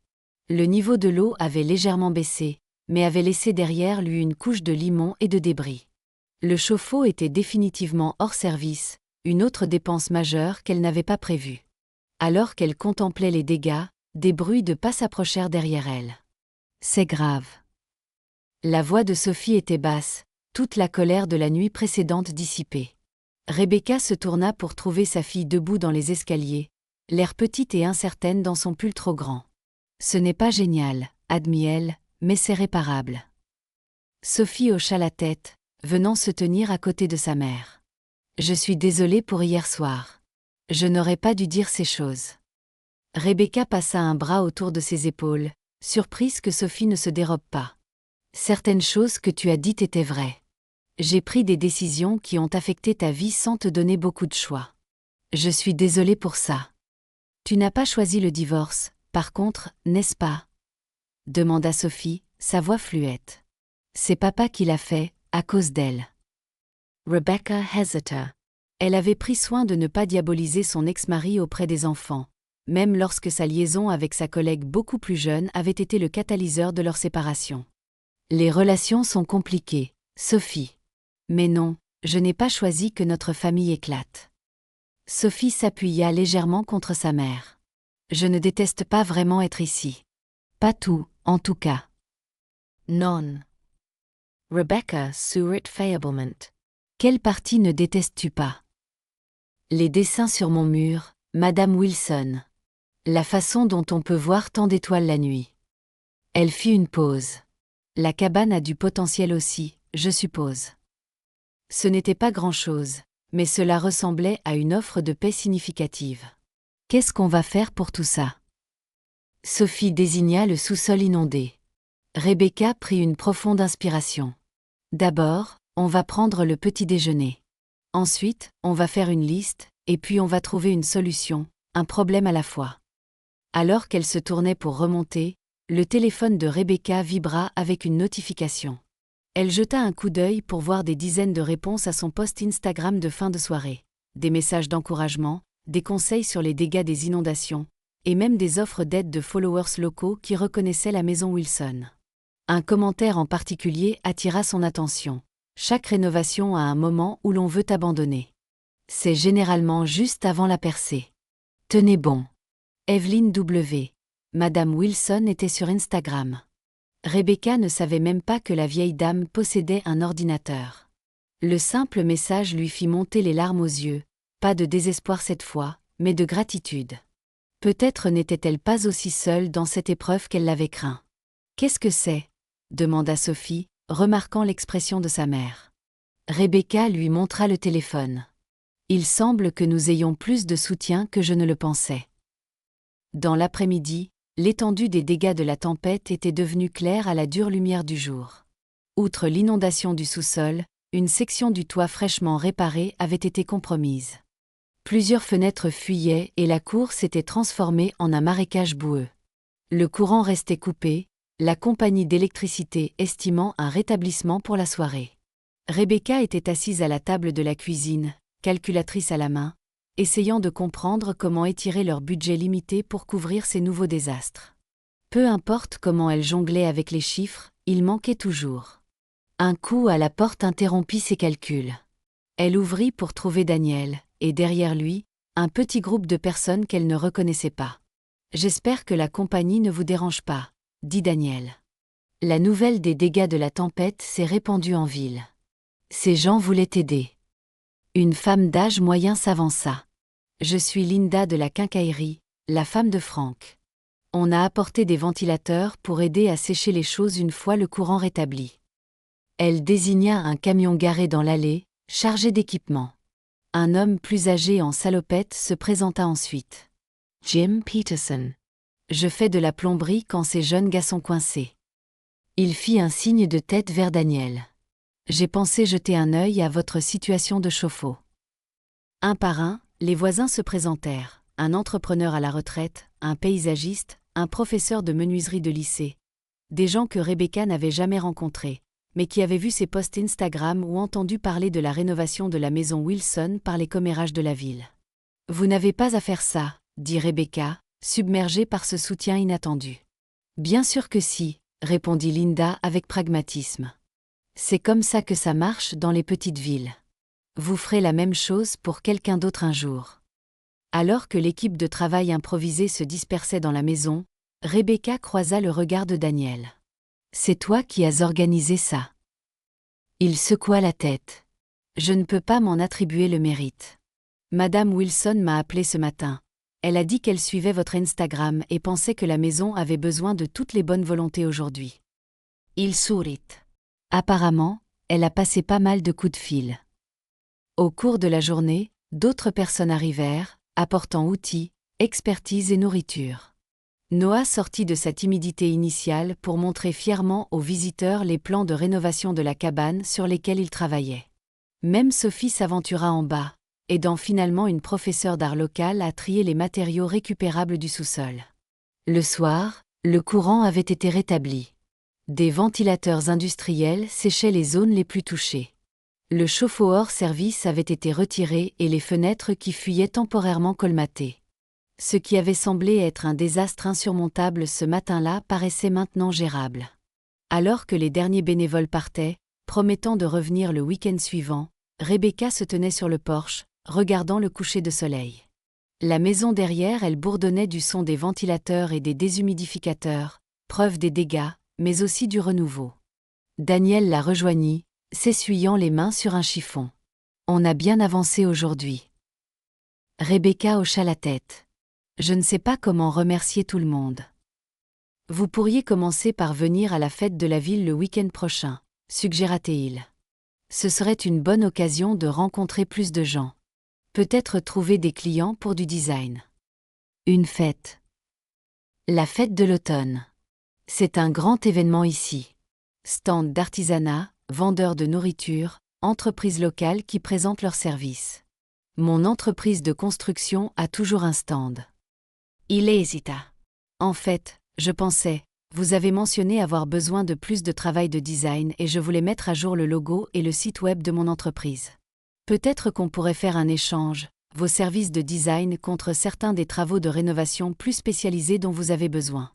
Le niveau de l'eau avait légèrement baissé, mais avait laissé derrière lui une couche de limon et de débris. Le chauffe-eau était définitivement hors service, une autre dépense majeure qu'elle n'avait pas prévue. Alors qu'elle contemplait les dégâts, des bruits de pas s'approchèrent derrière elle. « C'est grave. » La voix de Sophie était basse, toute la colère de la nuit précédente dissipée. Rebecca se tourna pour trouver sa fille debout dans les escaliers, l'air petite et incertaine dans son pull trop grand. « Ce n'est pas génial, » admit-elle, « mais c'est réparable. » Sophie hocha la tête, venant se tenir à côté de sa mère. « Je suis désolée pour hier soir. Je n'aurais pas dû dire ces choses. » Rebecca passa un bras autour de ses épaules, surprise que Sophie ne se dérobe pas. « Certaines choses que tu as dites étaient vraies. J'ai pris des décisions qui ont affecté ta vie sans te donner beaucoup de choix. Je suis désolée pour ça. Tu n'as pas choisi le divorce, par contre, n'est-ce pas? » demanda Sophie, sa voix fluette. « C'est papa qui l'a fait, à cause d'elle. » Rebecca hesita. Elle avait pris soin de ne pas diaboliser son ex-mari auprès des enfants, même lorsque sa liaison avec sa collègue beaucoup plus jeune avait été le catalyseur de leur séparation. « Les relations sont compliquées, Sophie. Mais non, je n'ai pas choisi que notre famille éclate. » Sophie s'appuya légèrement contre sa mère. « Je ne déteste pas vraiment être ici. Pas tout, en tout cas. » Non. Rebecca sourit faiblement. « Quelle partie ne détestes-tu pas? » Les dessins sur mon mur, Madame Wilson. La façon dont on peut voir tant d'étoiles la nuit. Elle fit une pause. La cabane a du potentiel aussi, je suppose. Ce n'était pas grand-chose, mais cela ressemblait à une offre de paix significative. Qu'est-ce qu'on va faire pour tout ça? Sophie désigna le sous-sol inondé. Rebecca prit une profonde inspiration. D'abord, on va prendre le petit déjeuner. Ensuite, on va faire une liste, et puis on va trouver une solution, un problème à la fois. Alors qu'elle se tournait pour remonter, le téléphone de Rebecca vibra avec une notification. Elle jeta un coup d'œil pour voir des dizaines de réponses à son post Instagram de fin de soirée. Des messages d'encouragement, des conseils sur les dégâts des inondations, et même des offres d'aide de followers locaux qui reconnaissaient la maison Wilson. Un commentaire en particulier attira son attention. Chaque rénovation a un moment où l'on veut abandonner. C'est généralement juste avant la percée. Tenez bon. Evelyn W. Madame Wilson était sur Instagram. Rebecca ne savait même pas que la vieille dame possédait un ordinateur. Le simple message lui fit monter les larmes aux yeux, pas de désespoir cette fois, mais de gratitude. Peut-être n'était-elle pas aussi seule dans cette épreuve qu'elle l'avait craint. « Qu'est-ce que c'est ?» demanda Sophie, remarquant l'expression de sa mère. Rebecca lui montra le téléphone. « Il semble que nous ayons plus de soutien que je ne le pensais. » Dans l'après-midi, l'étendue des dégâts de la tempête était devenue claire à la dure lumière du jour. Outre l'inondation du sous-sol, une section du toit fraîchement réparée avait été compromise. Plusieurs fenêtres fuyaient et la cour s'était transformée en un marécage boueux. Le courant restait coupé, la compagnie d'électricité estimant un rétablissement pour la soirée. Rebecca était assise à la table de la cuisine, calculatrice à la main, essayant de comprendre comment étirer leur budget limité pour couvrir ces nouveaux désastres. Peu importe comment elle jonglait avec les chiffres, il manquait toujours. Un coup à la porte interrompit ses calculs. Elle ouvrit pour trouver Daniel, et derrière lui, un petit groupe de personnes qu'elle ne reconnaissait pas. « J'espère que la compagnie ne vous dérange pas », dit Daniel. La nouvelle des dégâts de la tempête s'est répandue en ville. Ces gens voulaient aider. Une femme d'âge moyen s'avança. « Je suis Linda de la quincaillerie, la femme de Frank. On a apporté des ventilateurs pour aider à sécher les choses une fois le courant rétabli. » Elle désigna un camion garé dans l'allée, chargé d'équipements. Un homme plus âgé en salopette se présenta ensuite. « Jim Peterson. Je fais de la plomberie quand ces jeunes gars sont coincés. » Il fit un signe de tête vers Daniel. « J'ai pensé jeter un œil à votre situation de chauffe-eau. » Un par un, les voisins se présentèrent. Un entrepreneur à la retraite, un paysagiste, un professeur de menuiserie de lycée. Des gens que Rebecca n'avait jamais rencontrés, mais qui avaient vu ses posts Instagram ou entendu parler de la rénovation de la maison Wilson par les commérages de la ville. « Vous n'avez pas à faire ça, » dit Rebecca, submergée par ce soutien inattendu. « Bien sûr que si, » répondit Linda avec pragmatisme. « C'est comme ça que ça marche dans les petites villes. Vous ferez la même chose pour quelqu'un d'autre un jour. » Alors que l'équipe de travail improvisée se dispersait dans la maison, Rebecca croisa le regard de Daniel. « C'est toi qui as organisé ça. » Il secoua la tête. « Je ne peux pas m'en attribuer le mérite. Madame Wilson m'a appelé ce matin. Elle a dit qu'elle suivait votre Instagram et pensait que la maison avait besoin de toutes les bonnes volontés aujourd'hui. » Il sourit. Apparemment, elle a passé pas mal de coups de fil. Au cours de la journée, d'autres personnes arrivèrent, apportant outils, expertise et nourriture. Noah sortit de sa timidité initiale pour montrer fièrement aux visiteurs les plans de rénovation de la cabane sur lesquels il travaillait. Même Sophie s'aventura en bas, aidant finalement une professeure d'art local à trier les matériaux récupérables du sous-sol. Le soir, le courant avait été rétabli. Des ventilateurs industriels séchaient les zones les plus touchées. Le chauffe-eau hors service avait été retiré et les fenêtres qui fuyaient temporairement colmatées. Ce qui avait semblé être un désastre insurmontable ce matin-là paraissait maintenant gérable. Alors que les derniers bénévoles partaient, promettant de revenir le week-end suivant, Rebecca se tenait sur le porche, regardant le coucher de soleil. La maison derrière elle bourdonnait du son des ventilateurs et des déshumidificateurs, preuve des dégâts, mais aussi du renouveau. Daniel la rejoignit, s'essuyant les mains sur un chiffon. « On a bien avancé aujourd'hui. » Rebecca hocha la tête. « Je ne sais pas comment remercier tout le monde. »« Vous pourriez commencer par venir à la fête de la ville le week-end prochain, » suggéra-t-il. « Ce serait une bonne occasion de rencontrer plus de gens. Peut-être trouver des clients pour du design. » Une fête. La fête de l'automne. C'est un grand événement ici. Stands d'artisanat, vendeurs de nourriture, entreprises locales qui présentent leurs services. Mon entreprise de construction a toujours un stand. Il hésita. En fait, je pensais, vous avez mentionné avoir besoin de plus de travail de design et je voulais mettre à jour le logo et le site web de mon entreprise. Peut-être qu'on pourrait faire un échange, vos services de design contre certains des travaux de rénovation plus spécialisés dont vous avez besoin.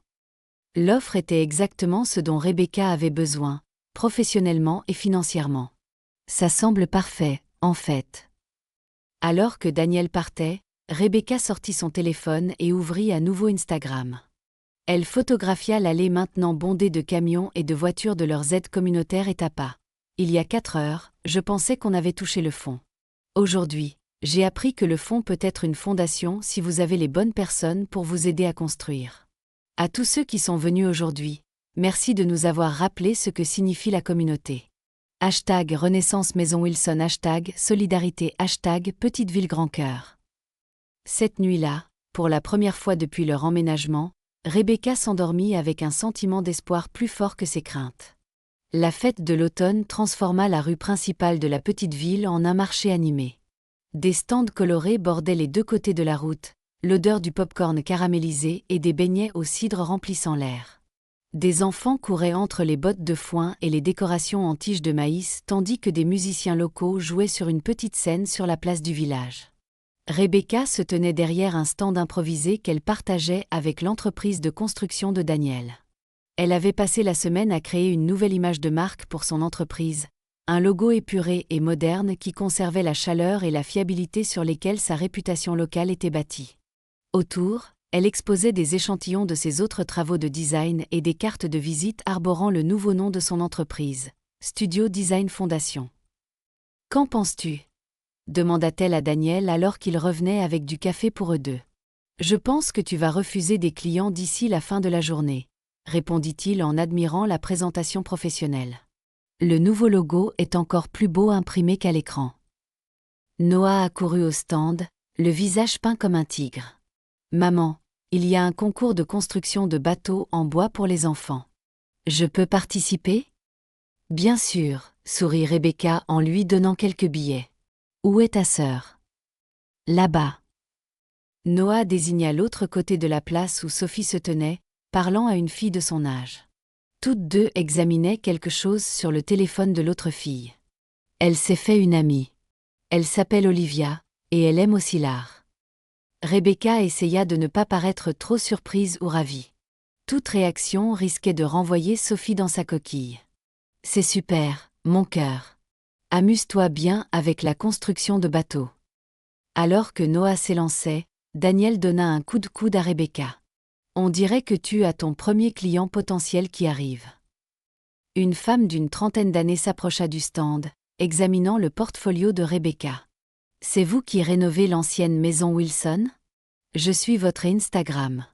L'offre était exactement ce dont Rebecca avait besoin, professionnellement et financièrement. Ça semble parfait, en fait. Alors que Daniel partait, Rebecca sortit son téléphone et ouvrit à nouveau Instagram. Elle photographia l'allée maintenant bondée de camions et de voitures de leurs aides communautaires et tapa. Il y a 4 heures, je pensais qu'on avait touché le fond. Aujourd'hui, j'ai appris que le fond peut être une fondation si vous avez les bonnes personnes pour vous aider à construire. À tous ceux qui sont venus aujourd'hui, merci de nous avoir rappelé ce que signifie la communauté. #Renaissance Maison Wilson #Solidarité Petite Ville Grand Cœur. Cette nuit-là, pour la première fois depuis leur emménagement, Rebecca s'endormit avec un sentiment d'espoir plus fort que ses craintes. La fête de l'automne transforma la rue principale de la petite ville en un marché animé. Des stands colorés bordaient les 2 côtés de la route, l'odeur du pop-corn caramélisé et des beignets au cidre remplissant l'air. Des enfants couraient entre les bottes de foin et les décorations en tiges de maïs tandis que des musiciens locaux jouaient sur une petite scène sur la place du village. Rebecca se tenait derrière un stand improvisé qu'elle partageait avec l'entreprise de construction de Daniel. Elle avait passé la semaine à créer une nouvelle image de marque pour son entreprise, Un logo épuré et moderne qui conservait la chaleur et la fiabilité sur lesquelles sa réputation locale était bâtie. Autour, elle exposait des échantillons de ses autres travaux de design et des cartes de visite arborant le nouveau nom de son entreprise, Studio Design Fondation. « Qu'en penses-tu » demanda-t-elle à Daniel alors qu'il revenait avec du café pour eux deux. « Je pense que tu vas refuser des clients d'ici la fin de la journée, répondit-il en admirant la présentation professionnelle. Le nouveau logo est encore plus beau imprimé qu'à l'écran. Noah accourut au stand, le visage peint comme un tigre. « Maman, il y a un concours de construction de bateaux en bois pour les enfants. Je peux participer ?» « Bien sûr, » sourit Rebecca en lui donnant quelques billets. « Où est ta sœur ?»« Là-bas. » Noah désigna l'autre côté de la place où Sophie se tenait, parlant à une fille de son âge. Toutes deux examinaient quelque chose sur le téléphone de l'autre fille. Elle s'est fait une amie. Elle s'appelle Olivia, et elle aime aussi l'art. Rebecca essaya de ne pas paraître trop surprise ou ravie. Toute réaction risquait de renvoyer Sophie dans sa coquille. « C'est super, mon cœur. Amuse-toi bien avec la construction de bateaux. » Alors que Noah s'élançait, Daniel donna un coup de coude à Rebecca. « On dirait que tu as ton premier client potentiel qui arrive. » Une femme d'une trentaine d'années s'approcha du stand, examinant le portfolio de Rebecca. « C'est vous qui rénovez l'ancienne maison Wilson ? Je suis votre Instagram. »«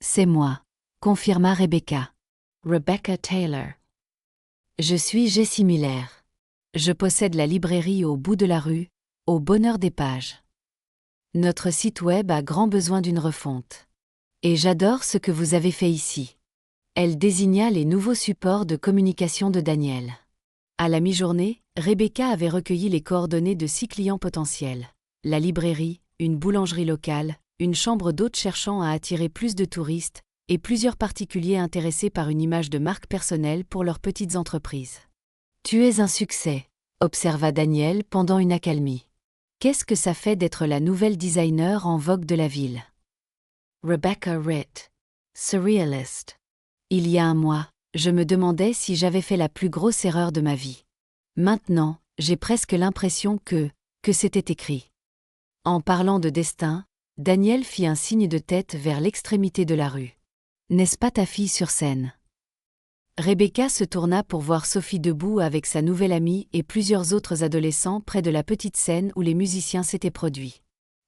C'est moi », confirma Rebecca. Rebecca Taylor. « Je suis Jessie Miller. Je possède la librairie au bout de la rue, au bonheur des pages. Notre site web a grand besoin d'une refonte. Et j'adore ce que vous avez fait ici. » Elle désigna les nouveaux supports de communication de Daniel. À la mi-journée, Rebecca avait recueilli les coordonnées de 6 clients potentiels. La librairie, une boulangerie locale, une chambre d'hôte cherchant à attirer plus de touristes, et plusieurs particuliers intéressés par une image de marque personnelle pour leurs petites entreprises. « Tu es un succès », observa Daniel pendant une accalmie. « Qu'est-ce que ça fait d'être la nouvelle designer en vogue de la ville ?» Rebecca Ritt. Surrealist. Il y a un mois, je me demandais si j'avais fait la plus grosse erreur de ma vie. Maintenant, j'ai presque l'impression que c'était écrit. En parlant de destin, Daniel fit un signe de tête vers l'extrémité de la rue. N'est-ce pas ta fille sur scène ? Rebecca se tourna pour voir Sophie debout avec sa nouvelle amie et plusieurs autres adolescents près de la petite scène où les musiciens s'étaient produits.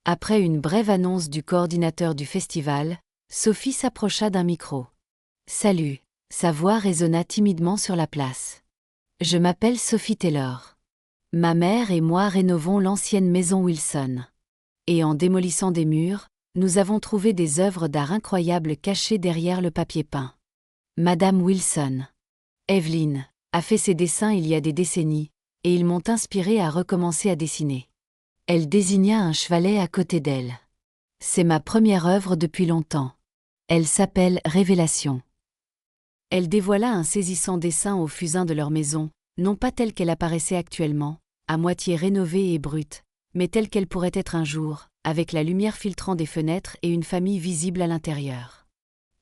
Après une brève annonce du coordinateur du festival, Sophie s'approcha d'un micro. « Salut », sa voix résonna timidement sur la place. « Je m'appelle Sophie Taylor. Ma mère et moi rénovons l'ancienne maison Wilson. Et en démolissant des murs, nous avons trouvé des œuvres d'art incroyables cachées derrière le papier peint. Madame Wilson, Evelyn, a fait ces dessins il y a des décennies, et ils m'ont inspirée à recommencer à dessiner. » Elle désigna un chevalet à côté d'elle. « C'est ma première œuvre depuis longtemps. Elle s'appelle Révélation. » Elle dévoila un saisissant dessin au fusain de leur maison, non pas telle qu'elle apparaissait actuellement, à moitié rénovée et brute, mais telle qu'elle pourrait être un jour, avec la lumière filtrant des fenêtres et une famille visible à l'intérieur.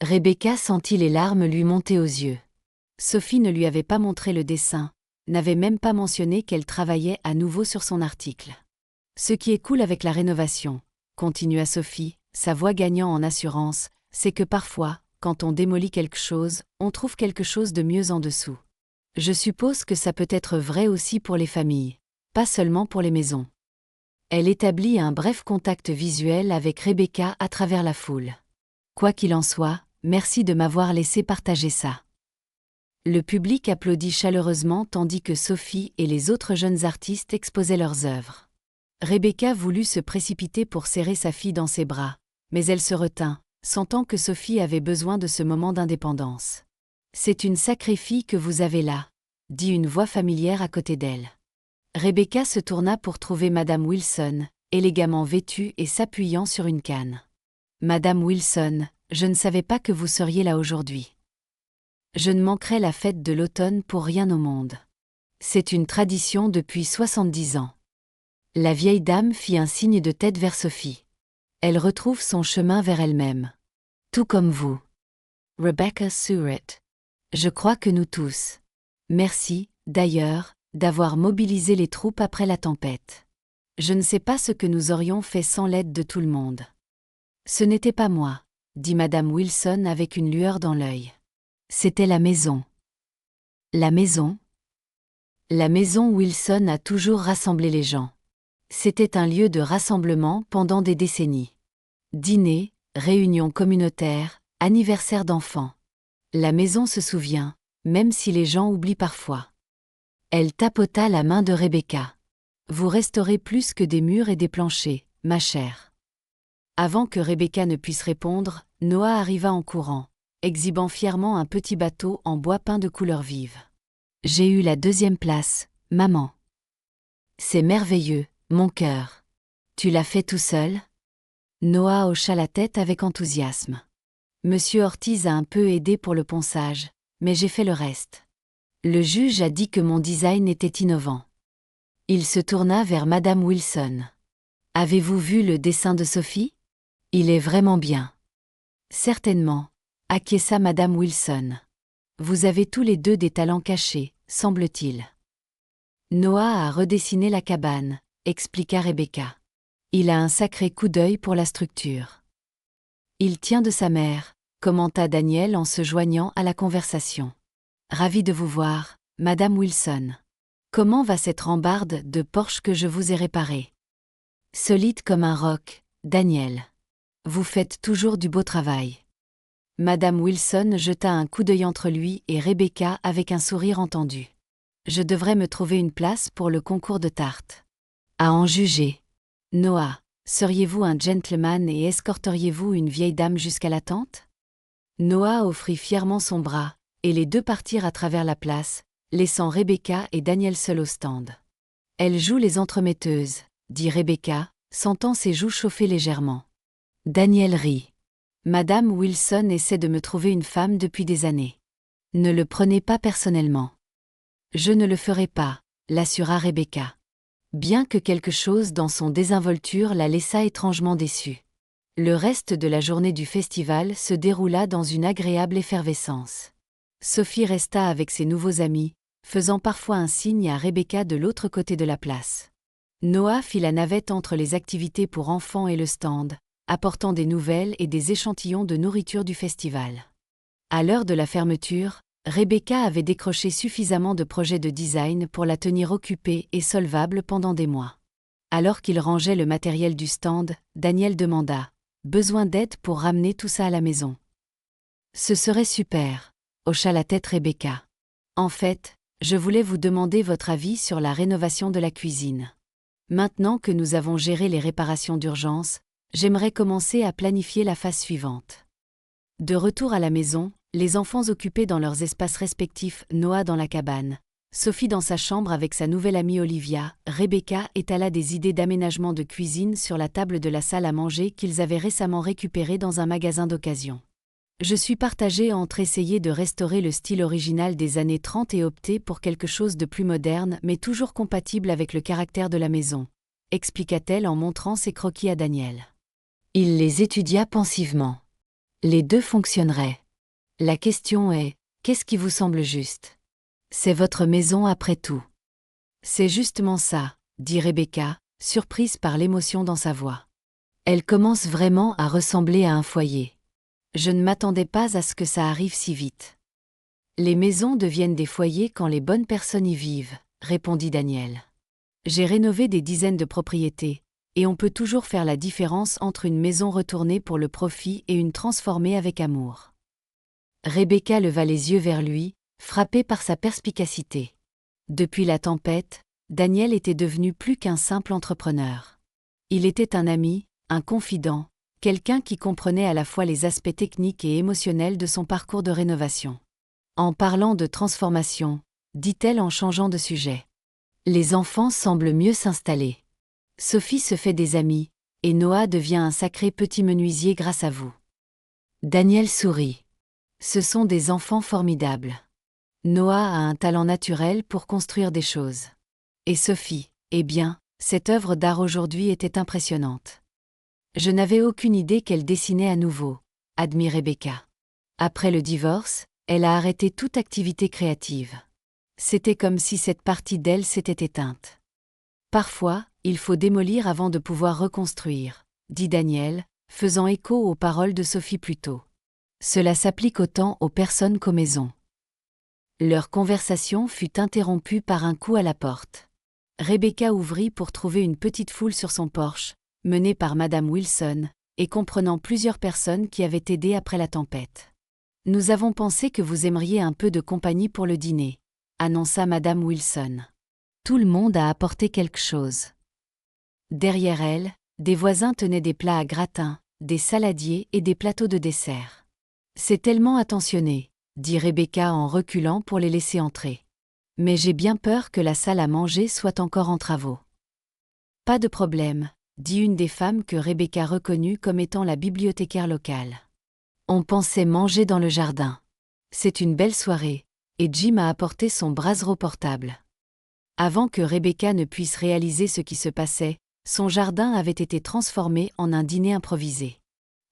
Rebecca sentit les larmes lui monter aux yeux. Sophie ne lui avait pas montré le dessin, n'avait même pas mentionné qu'elle travaillait à nouveau sur son article. « Ce qui est cool avec la rénovation, » continua Sophie, sa voix gagnant en assurance, « c'est que parfois, quand on démolit quelque chose, on trouve quelque chose de mieux en dessous. Je suppose que ça peut être vrai aussi pour les familles, pas seulement pour les maisons. » Elle établit un bref contact visuel avec Rebecca à travers la foule. « Quoi qu'il en soit, merci de m'avoir laissé partager ça. » Le public applaudit chaleureusement tandis que Sophie et les autres jeunes artistes exposaient leurs œuvres. Rebecca voulut se précipiter pour serrer sa fille dans ses bras, mais elle se retint, sentant que Sophie avait besoin de ce moment d'indépendance. « C'est une sacrée fille que vous avez là », dit une voix familière à côté d'elle. Rebecca se tourna pour trouver Madame Wilson, élégamment vêtue et s'appuyant sur une canne. « Madame Wilson, je ne savais pas que vous seriez là aujourd'hui. Je ne manquerai la fête de l'automne pour rien au monde. C'est une tradition depuis 70 ans. » La vieille dame fit un signe de tête vers Sophie. Elle retrouve son chemin vers elle-même. Tout comme vous. Rebecca Surratt. Je crois que nous tous. Merci, d'ailleurs, d'avoir mobilisé les troupes après la tempête. Je ne sais pas ce que nous aurions fait sans l'aide de tout le monde. Ce n'était pas moi, dit Madame Wilson avec une lueur dans l'œil. C'était la maison. La maison? La maison Wilson a toujours rassemblé les gens. C'était un lieu de rassemblement pendant des décennies. Dîners, réunions communautaires, anniversaires d'enfants. La maison se souvient, même si les gens oublient parfois. Elle tapota la main de Rebecca. Vous resterez plus que des murs et des planchers, ma chère. Avant que Rebecca ne puisse répondre, Noah arriva en courant, exhibant fièrement un petit bateau en bois peint de couleurs vives. J'ai eu la 2e place, maman. C'est merveilleux, mon cœur. Tu l'as fait tout seul? Noah hocha la tête avec enthousiasme. Monsieur Ortiz a un peu aidé pour le ponçage, mais j'ai fait le reste. Le juge a dit que mon design était innovant. Il se tourna vers Madame Wilson. Avez-vous vu le dessin de Sophie? Il est vraiment bien. Certainement, acquiesça Madame Wilson. Vous avez tous les deux des talents cachés, semble-t-il. Noah a redessiné la cabane, expliqua Rebecca. Il a un sacré coup d'œil pour la structure. Il tient de sa mère, commenta Daniel en se joignant à la conversation. Ravi de vous voir, Madame Wilson. Comment va cette rambarde de Porsche que je vous ai réparée? Solide comme un roc, Daniel. Vous faites toujours du beau travail. Madame Wilson jeta un coup d'œil entre lui et Rebecca avec un sourire entendu. Je devrais me trouver une place pour le concours de tarte. À en juger. Noah, seriez-vous un gentleman et escorteriez-vous une vieille dame jusqu'à la tente? Noah offrit fièrement son bras, et les deux partirent à travers la place, laissant Rebecca et Daniel seuls au stand. Elle joue les entremetteuses, dit Rebecca, sentant ses joues chauffer légèrement. Daniel rit. Madame Wilson essaie de me trouver une femme depuis des années. Ne le prenez pas personnellement. Je ne le ferai pas, l'assura Rebecca. Bien que quelque chose dans son désinvolture la laissa étrangement déçue. Le reste de la journée du festival se déroula dans une agréable effervescence. Sophie resta avec ses nouveaux amis, faisant parfois un signe à Rebecca de l'autre côté de la place. Noah fit la navette entre les activités pour enfants et le stand, apportant des nouvelles et des échantillons de nourriture du festival. À l'heure de la fermeture, Rebecca avait décroché suffisamment de projets de design pour la tenir occupée et solvable pendant des mois. Alors qu'il rangeait le matériel du stand, Daniel demanda « Besoin d'aide pour ramener tout ça à la maison ?» Ce serait super, hocha la tête Rebecca. En fait, je voulais vous demander votre avis sur la rénovation de la cuisine. Maintenant que nous avons géré les réparations d'urgence, j'aimerais commencer à planifier la phase suivante. De retour à la maison, les enfants occupés dans leurs espaces respectifs, Noah dans la cabane, Sophie dans sa chambre avec sa nouvelle amie Olivia, Rebecca étala des idées d'aménagement de cuisine sur la table de la salle à manger qu'ils avaient récemment récupérée dans un magasin d'occasion. Je suis partagée entre essayer de restaurer le style original des années 30 et opter pour quelque chose de plus moderne mais toujours compatible avec le caractère de la maison, expliqua-t-elle en montrant ses croquis à Daniel. Il les étudia pensivement. Les deux fonctionneraient. La question est, qu'est-ce qui vous semble juste? C'est votre maison après tout. C'est justement ça, dit Rebecca, surprise par l'émotion dans sa voix. Elle commence vraiment à ressembler à un foyer. Je ne m'attendais pas à ce que ça arrive si vite. Les maisons deviennent des foyers quand les bonnes personnes y vivent, répondit Daniel. J'ai rénové des dizaines de propriétés, et on peut toujours faire la différence entre une maison retournée pour le profit et une transformée avec amour. Rebecca leva les yeux vers lui, frappée par sa perspicacité. Depuis la tempête, Daniel était devenu plus qu'un simple entrepreneur. Il était un ami, un confident, quelqu'un qui comprenait à la fois les aspects techniques et émotionnels de son parcours de rénovation. En parlant de transformation, dit-elle en changeant de sujet. Les enfants semblent mieux s'installer. Sophie se fait des amis, et Noah devient un sacré petit menuisier grâce à vous. Daniel sourit. Ce sont des enfants formidables. Noah a un talent naturel pour construire des choses. Et Sophie, eh bien, cette œuvre d'art aujourd'hui était impressionnante. Je n'avais aucune idée qu'elle dessinait à nouveau, admit Rebecca. Après le divorce, elle a arrêté toute activité créative. C'était comme si cette partie d'elle s'était éteinte. Parfois, il faut démolir avant de pouvoir reconstruire, dit Daniel, faisant écho aux paroles de Sophie plus tôt. Cela s'applique autant aux personnes qu'aux maisons. Leur conversation fut interrompue par un coup à la porte. Rebecca ouvrit pour trouver une petite foule sur son porche, menée par Madame Wilson, et comprenant plusieurs personnes qui avaient aidé après la tempête. « Nous avons pensé que vous aimeriez un peu de compagnie pour le dîner », annonça Madame Wilson. Tout le monde a apporté quelque chose. Derrière elle, des voisins tenaient des plats à gratin, des saladiers et des plateaux de dessert. « C'est tellement attentionné », dit Rebecca en reculant pour les laisser entrer. « Mais j'ai bien peur que la salle à manger soit encore en travaux. »« Pas de problème », dit une des femmes que Rebecca reconnut comme étant la bibliothécaire locale. « On pensait manger dans le jardin. C'est une belle soirée, et Jim a apporté son brasero portable. » Avant que Rebecca ne puisse réaliser ce qui se passait, son jardin avait été transformé en un dîner improvisé.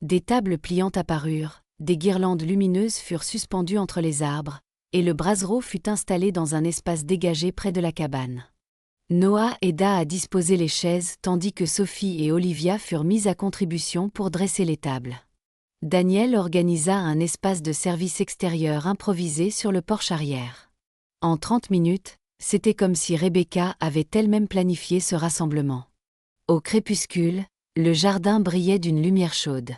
Des tables pliantes apparurent, des guirlandes lumineuses furent suspendues entre les arbres, et le brasero fut installé dans un espace dégagé près de la cabane. Noah aida à disposer les chaises tandis que Sophie et Olivia furent mises à contribution pour dresser les tables. Daniel organisa un espace de service extérieur improvisé sur le porche arrière. En 30 minutes, c'était comme si Rebecca avait elle-même planifié ce rassemblement. Au crépuscule, le jardin brillait d'une lumière chaude.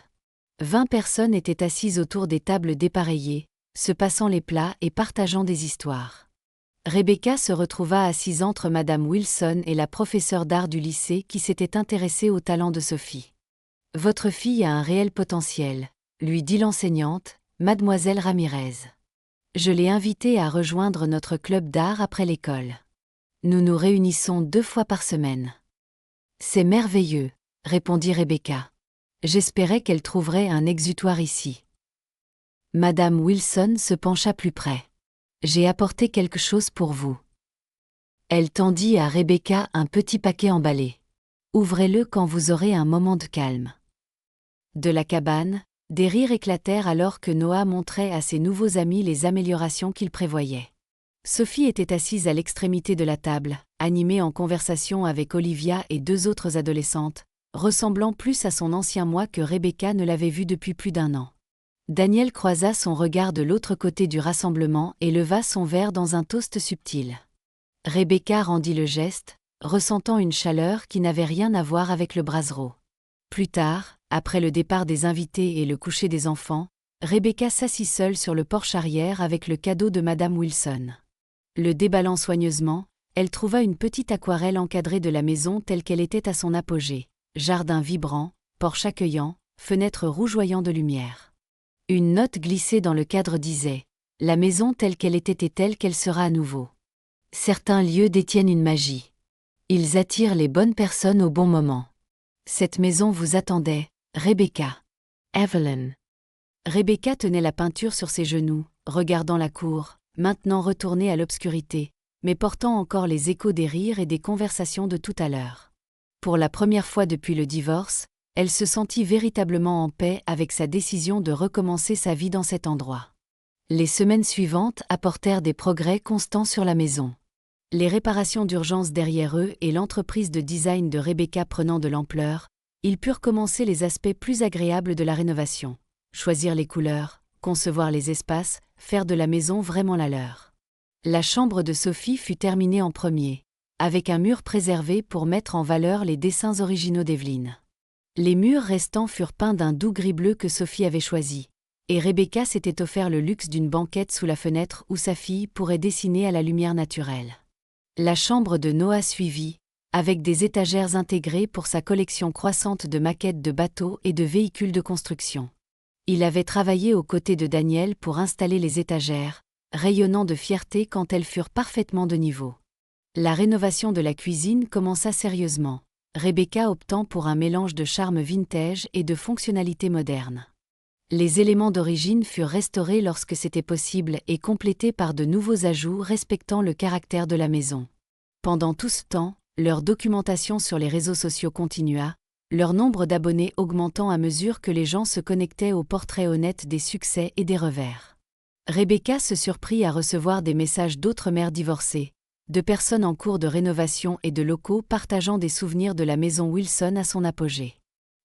20 personnes étaient assises autour des tables dépareillées, se passant les plats et partageant des histoires. Rebecca se retrouva assise entre Madame Wilson et la professeure d'art du lycée qui s'était intéressée au talent de Sophie. « Votre fille a un réel potentiel », lui dit l'enseignante, Mademoiselle Ramirez. « Je l'ai invitée à rejoindre notre club d'art après l'école. Nous nous réunissons 2 fois par semaine. »« C'est merveilleux », répondit Rebecca. « J'espérais qu'elle trouverait un exutoire ici. » Madame Wilson se pencha plus près. « J'ai apporté quelque chose pour vous. » Elle tendit à Rebecca un petit paquet emballé. « Ouvrez-le quand vous aurez un moment de calme. » De la cabane, des rires éclatèrent alors que Noah montrait à ses nouveaux amis les améliorations qu'il prévoyait. Sophie était assise à l'extrémité de la table, animée en conversation avec Olivia et 2 autres adolescentes, ressemblant plus à son ancien moi que Rebecca ne l'avait vue depuis plus d'1 an. Daniel croisa son regard de l'autre côté du rassemblement et leva son verre dans un toast subtil. Rebecca rendit le geste, ressentant une chaleur qui n'avait rien à voir avec le brasero. Plus tard, après le départ des invités et le coucher des enfants, Rebecca s'assit seule sur le porche arrière avec le cadeau de Madame Wilson. Le déballant soigneusement, elle trouva une petite aquarelle encadrée de la maison telle qu'elle était à son apogée. Jardin vibrant, porche accueillant, fenêtres rougeoyant de lumière. Une note glissée dans le cadre disait « La maison telle qu'elle était et telle qu'elle sera à nouveau. » Certains lieux détiennent une magie. Ils attirent les bonnes personnes au bon moment. Cette maison vous attendait, Rebecca. Evelyn. Rebecca tenait la peinture sur ses genoux, regardant la cour, maintenant retournée à l'obscurité, mais portant encore les échos des rires et des conversations de tout à l'heure. Pour la première fois depuis le divorce, elle se sentit véritablement en paix avec sa décision de recommencer sa vie dans cet endroit. Les semaines suivantes apportèrent des progrès constants sur la maison. Les réparations d'urgence derrière eux et l'entreprise de design de Rebecca prenant de l'ampleur, ils purent commencer les aspects plus agréables de la rénovation. Choisir les couleurs, concevoir les espaces, faire de la maison vraiment la leur. La chambre de Sophie fut terminée en premier, avec un mur préservé pour mettre en valeur les dessins originaux d'Evelyn. Les murs restants furent peints d'un doux gris-bleu que Sophie avait choisi, et Rebecca s'était offert le luxe d'une banquette sous la fenêtre où sa fille pourrait dessiner à la lumière naturelle. La chambre de Noah suivit, avec des étagères intégrées pour sa collection croissante de maquettes de bateaux et de véhicules de construction. Il avait travaillé aux côtés de Daniel pour installer les étagères, rayonnant de fierté quand elles furent parfaitement de niveau. La rénovation de la cuisine commença sérieusement, Rebecca optant pour un mélange de charme vintage et de fonctionnalité moderne. Les éléments d'origine furent restaurés lorsque c'était possible et complétés par de nouveaux ajouts respectant le caractère de la maison. Pendant tout ce temps, leur documentation sur les réseaux sociaux continua, leur nombre d'abonnés augmentant à mesure que les gens se connectaient aux portraits honnêtes des succès et des revers. Rebecca se surprit à recevoir des messages d'autres mères divorcées, de personnes en cours de rénovation et de locaux partageant des souvenirs de la maison Wilson à son apogée.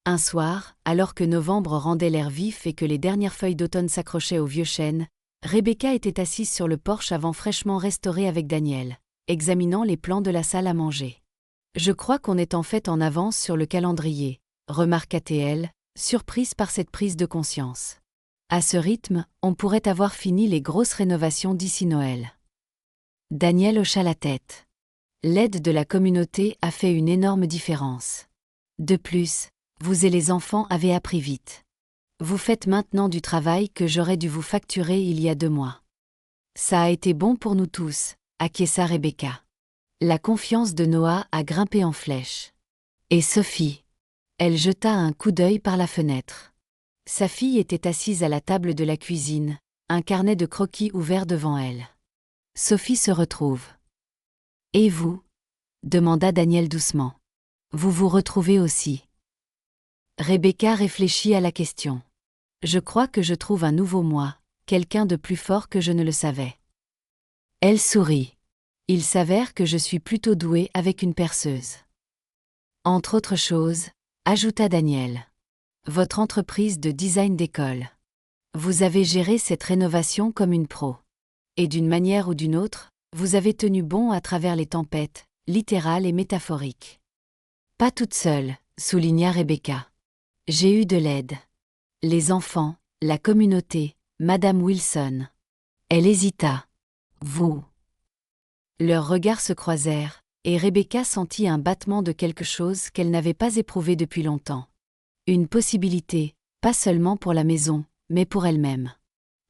Un soir, alors que novembre rendait l'air vif et que les dernières feuilles d'automne s'accrochaient aux vieux chênes, Rebecca était assise sur le porche avant fraîchement restauré avec Daniel, examinant les plans de la salle à manger. « Je crois qu'on est en fait en avance sur le calendrier », remarqua-t-elle, surprise par cette prise de conscience. À ce rythme, on pourrait avoir fini les grosses rénovations d'ici Noël. Daniel hocha la tête. L'aide de la communauté a fait une énorme différence. De plus, vous et les enfants avez appris vite. Vous faites maintenant du travail que j'aurais dû vous facturer il y a 2 mois. Ça a été bon pour nous tous, acquiesça Rebecca. La confiance de Noah a grimpé en flèche. Et Sophie? Elle jeta un coup d'œil par la fenêtre. Sa fille était assise à la table de la cuisine, un carnet de croquis ouvert devant elle. Sophie se retrouve. Et vous? Demanda Daniel doucement. Vous vous retrouvez aussi? Rebecca réfléchit à la question. Je crois que je trouve un nouveau moi, quelqu'un de plus fort que je ne le savais. Elle sourit. Il s'avère que je suis plutôt douée avec une perceuse. Entre autres choses, ajouta Daniel. Votre entreprise de design d'école. Vous avez géré cette rénovation comme une pro. Et d'une manière ou d'une autre, vous avez tenu bon à travers les tempêtes, littérales et métaphoriques. Pas toute seule, souligna Rebecca. J'ai eu de l'aide. Les enfants, la communauté, Madame Wilson. Elle hésita. Vous. Leurs regards se croisèrent, et Rebecca sentit un battement de quelque chose qu'elle n'avait pas éprouvé depuis longtemps. Une possibilité, pas seulement pour la maison, mais pour elle-même.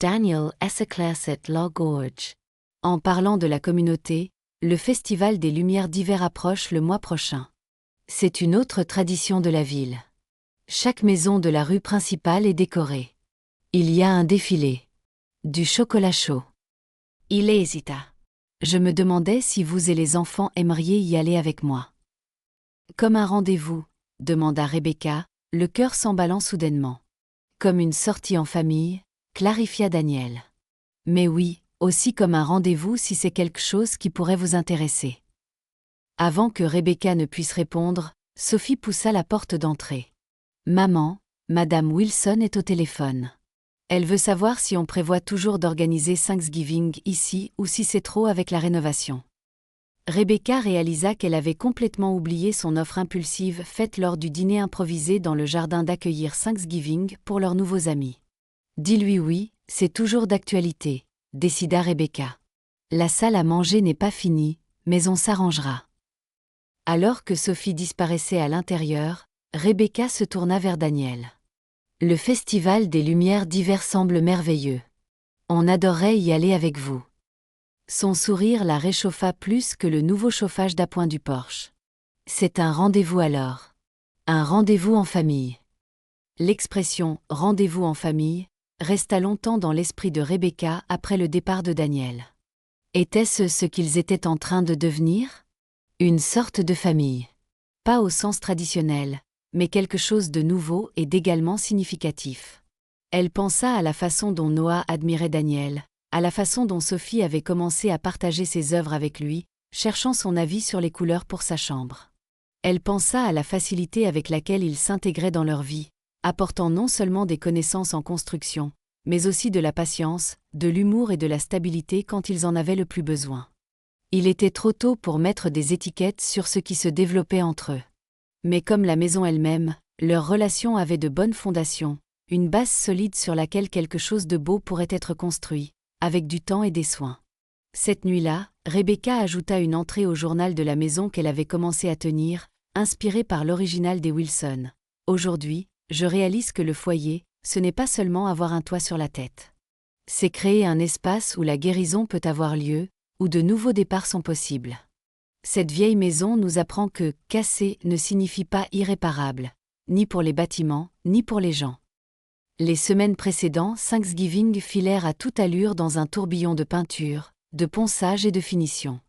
Daniel Esseklasset La Gorge. En parlant de la communauté, le Festival des Lumières d'hiver approche le mois prochain. C'est une autre tradition de la ville. Chaque maison de la rue principale est décorée. Il y a un défilé. Du chocolat chaud. Il hésita. Je me demandais si vous et les enfants aimeriez y aller avec moi. Comme un rendez-vous, demanda Rebecca, le cœur s'emballant soudainement. Comme une sortie en famille, clarifia Daniel. Mais oui, aussi comme un rendez-vous si c'est quelque chose qui pourrait vous intéresser. Avant que Rebecca ne puisse répondre, Sophie poussa la porte d'entrée. Maman, Madame Wilson est au téléphone. Elle veut savoir si on prévoit toujours d'organiser Thanksgiving ici ou si c'est trop avec la rénovation. Rebecca réalisa qu'elle avait complètement oublié son offre impulsive faite lors du dîner improvisé dans le jardin d'accueillir Thanksgiving pour leurs nouveaux amis. Dis-lui oui, c'est toujours d'actualité, décida Rebecca. La salle à manger n'est pas finie, mais on s'arrangera. Alors que Sophie disparaissait à l'intérieur, Rebecca se tourna vers Daniel. Le festival des Lumières d'hiver semble merveilleux. On adorerait y aller avec vous. Son sourire la réchauffa plus que le nouveau chauffage d'appoint du porche. C'est un rendez-vous alors. Un rendez-vous en famille. L'expression « rendez-vous en famille » resta longtemps dans l'esprit de Rebecca après le départ de Daniel. Était-ce ce qu'ils étaient en train de devenir? Une sorte de famille. Pas au sens traditionnel, mais quelque chose de nouveau et d'également significatif. Elle pensa à la façon dont Noah admirait Daniel, à la façon dont Sophie avait commencé à partager ses œuvres avec lui, cherchant son avis sur les couleurs pour sa chambre. Elle pensa à la facilité avec laquelle il s'intégrait dans leur vie, apportant non seulement des connaissances en construction, mais aussi de la patience, de l'humour et de la stabilité quand ils en avaient le plus besoin. Il était trop tôt pour mettre des étiquettes sur ce qui se développait entre eux. Mais comme la maison elle-même, leur relation avait de bonnes fondations, une base solide sur laquelle quelque chose de beau pourrait être construit, avec du temps et des soins. Cette nuit-là, Rebecca ajouta une entrée au journal de la maison qu'elle avait commencé à tenir, inspirée par l'original des Wilson. Aujourd'hui, je réalise que le foyer, ce n'est pas seulement avoir un toit sur la tête. C'est créer un espace où la guérison peut avoir lieu, où de nouveaux départs sont possibles. Cette vieille maison nous apprend que « casser » ne signifie pas irréparable, ni pour les bâtiments, ni pour les gens. Les semaines précédentes, Thanksgiving filèrent à toute allure dans un tourbillon de peinture, de ponçage et de finition.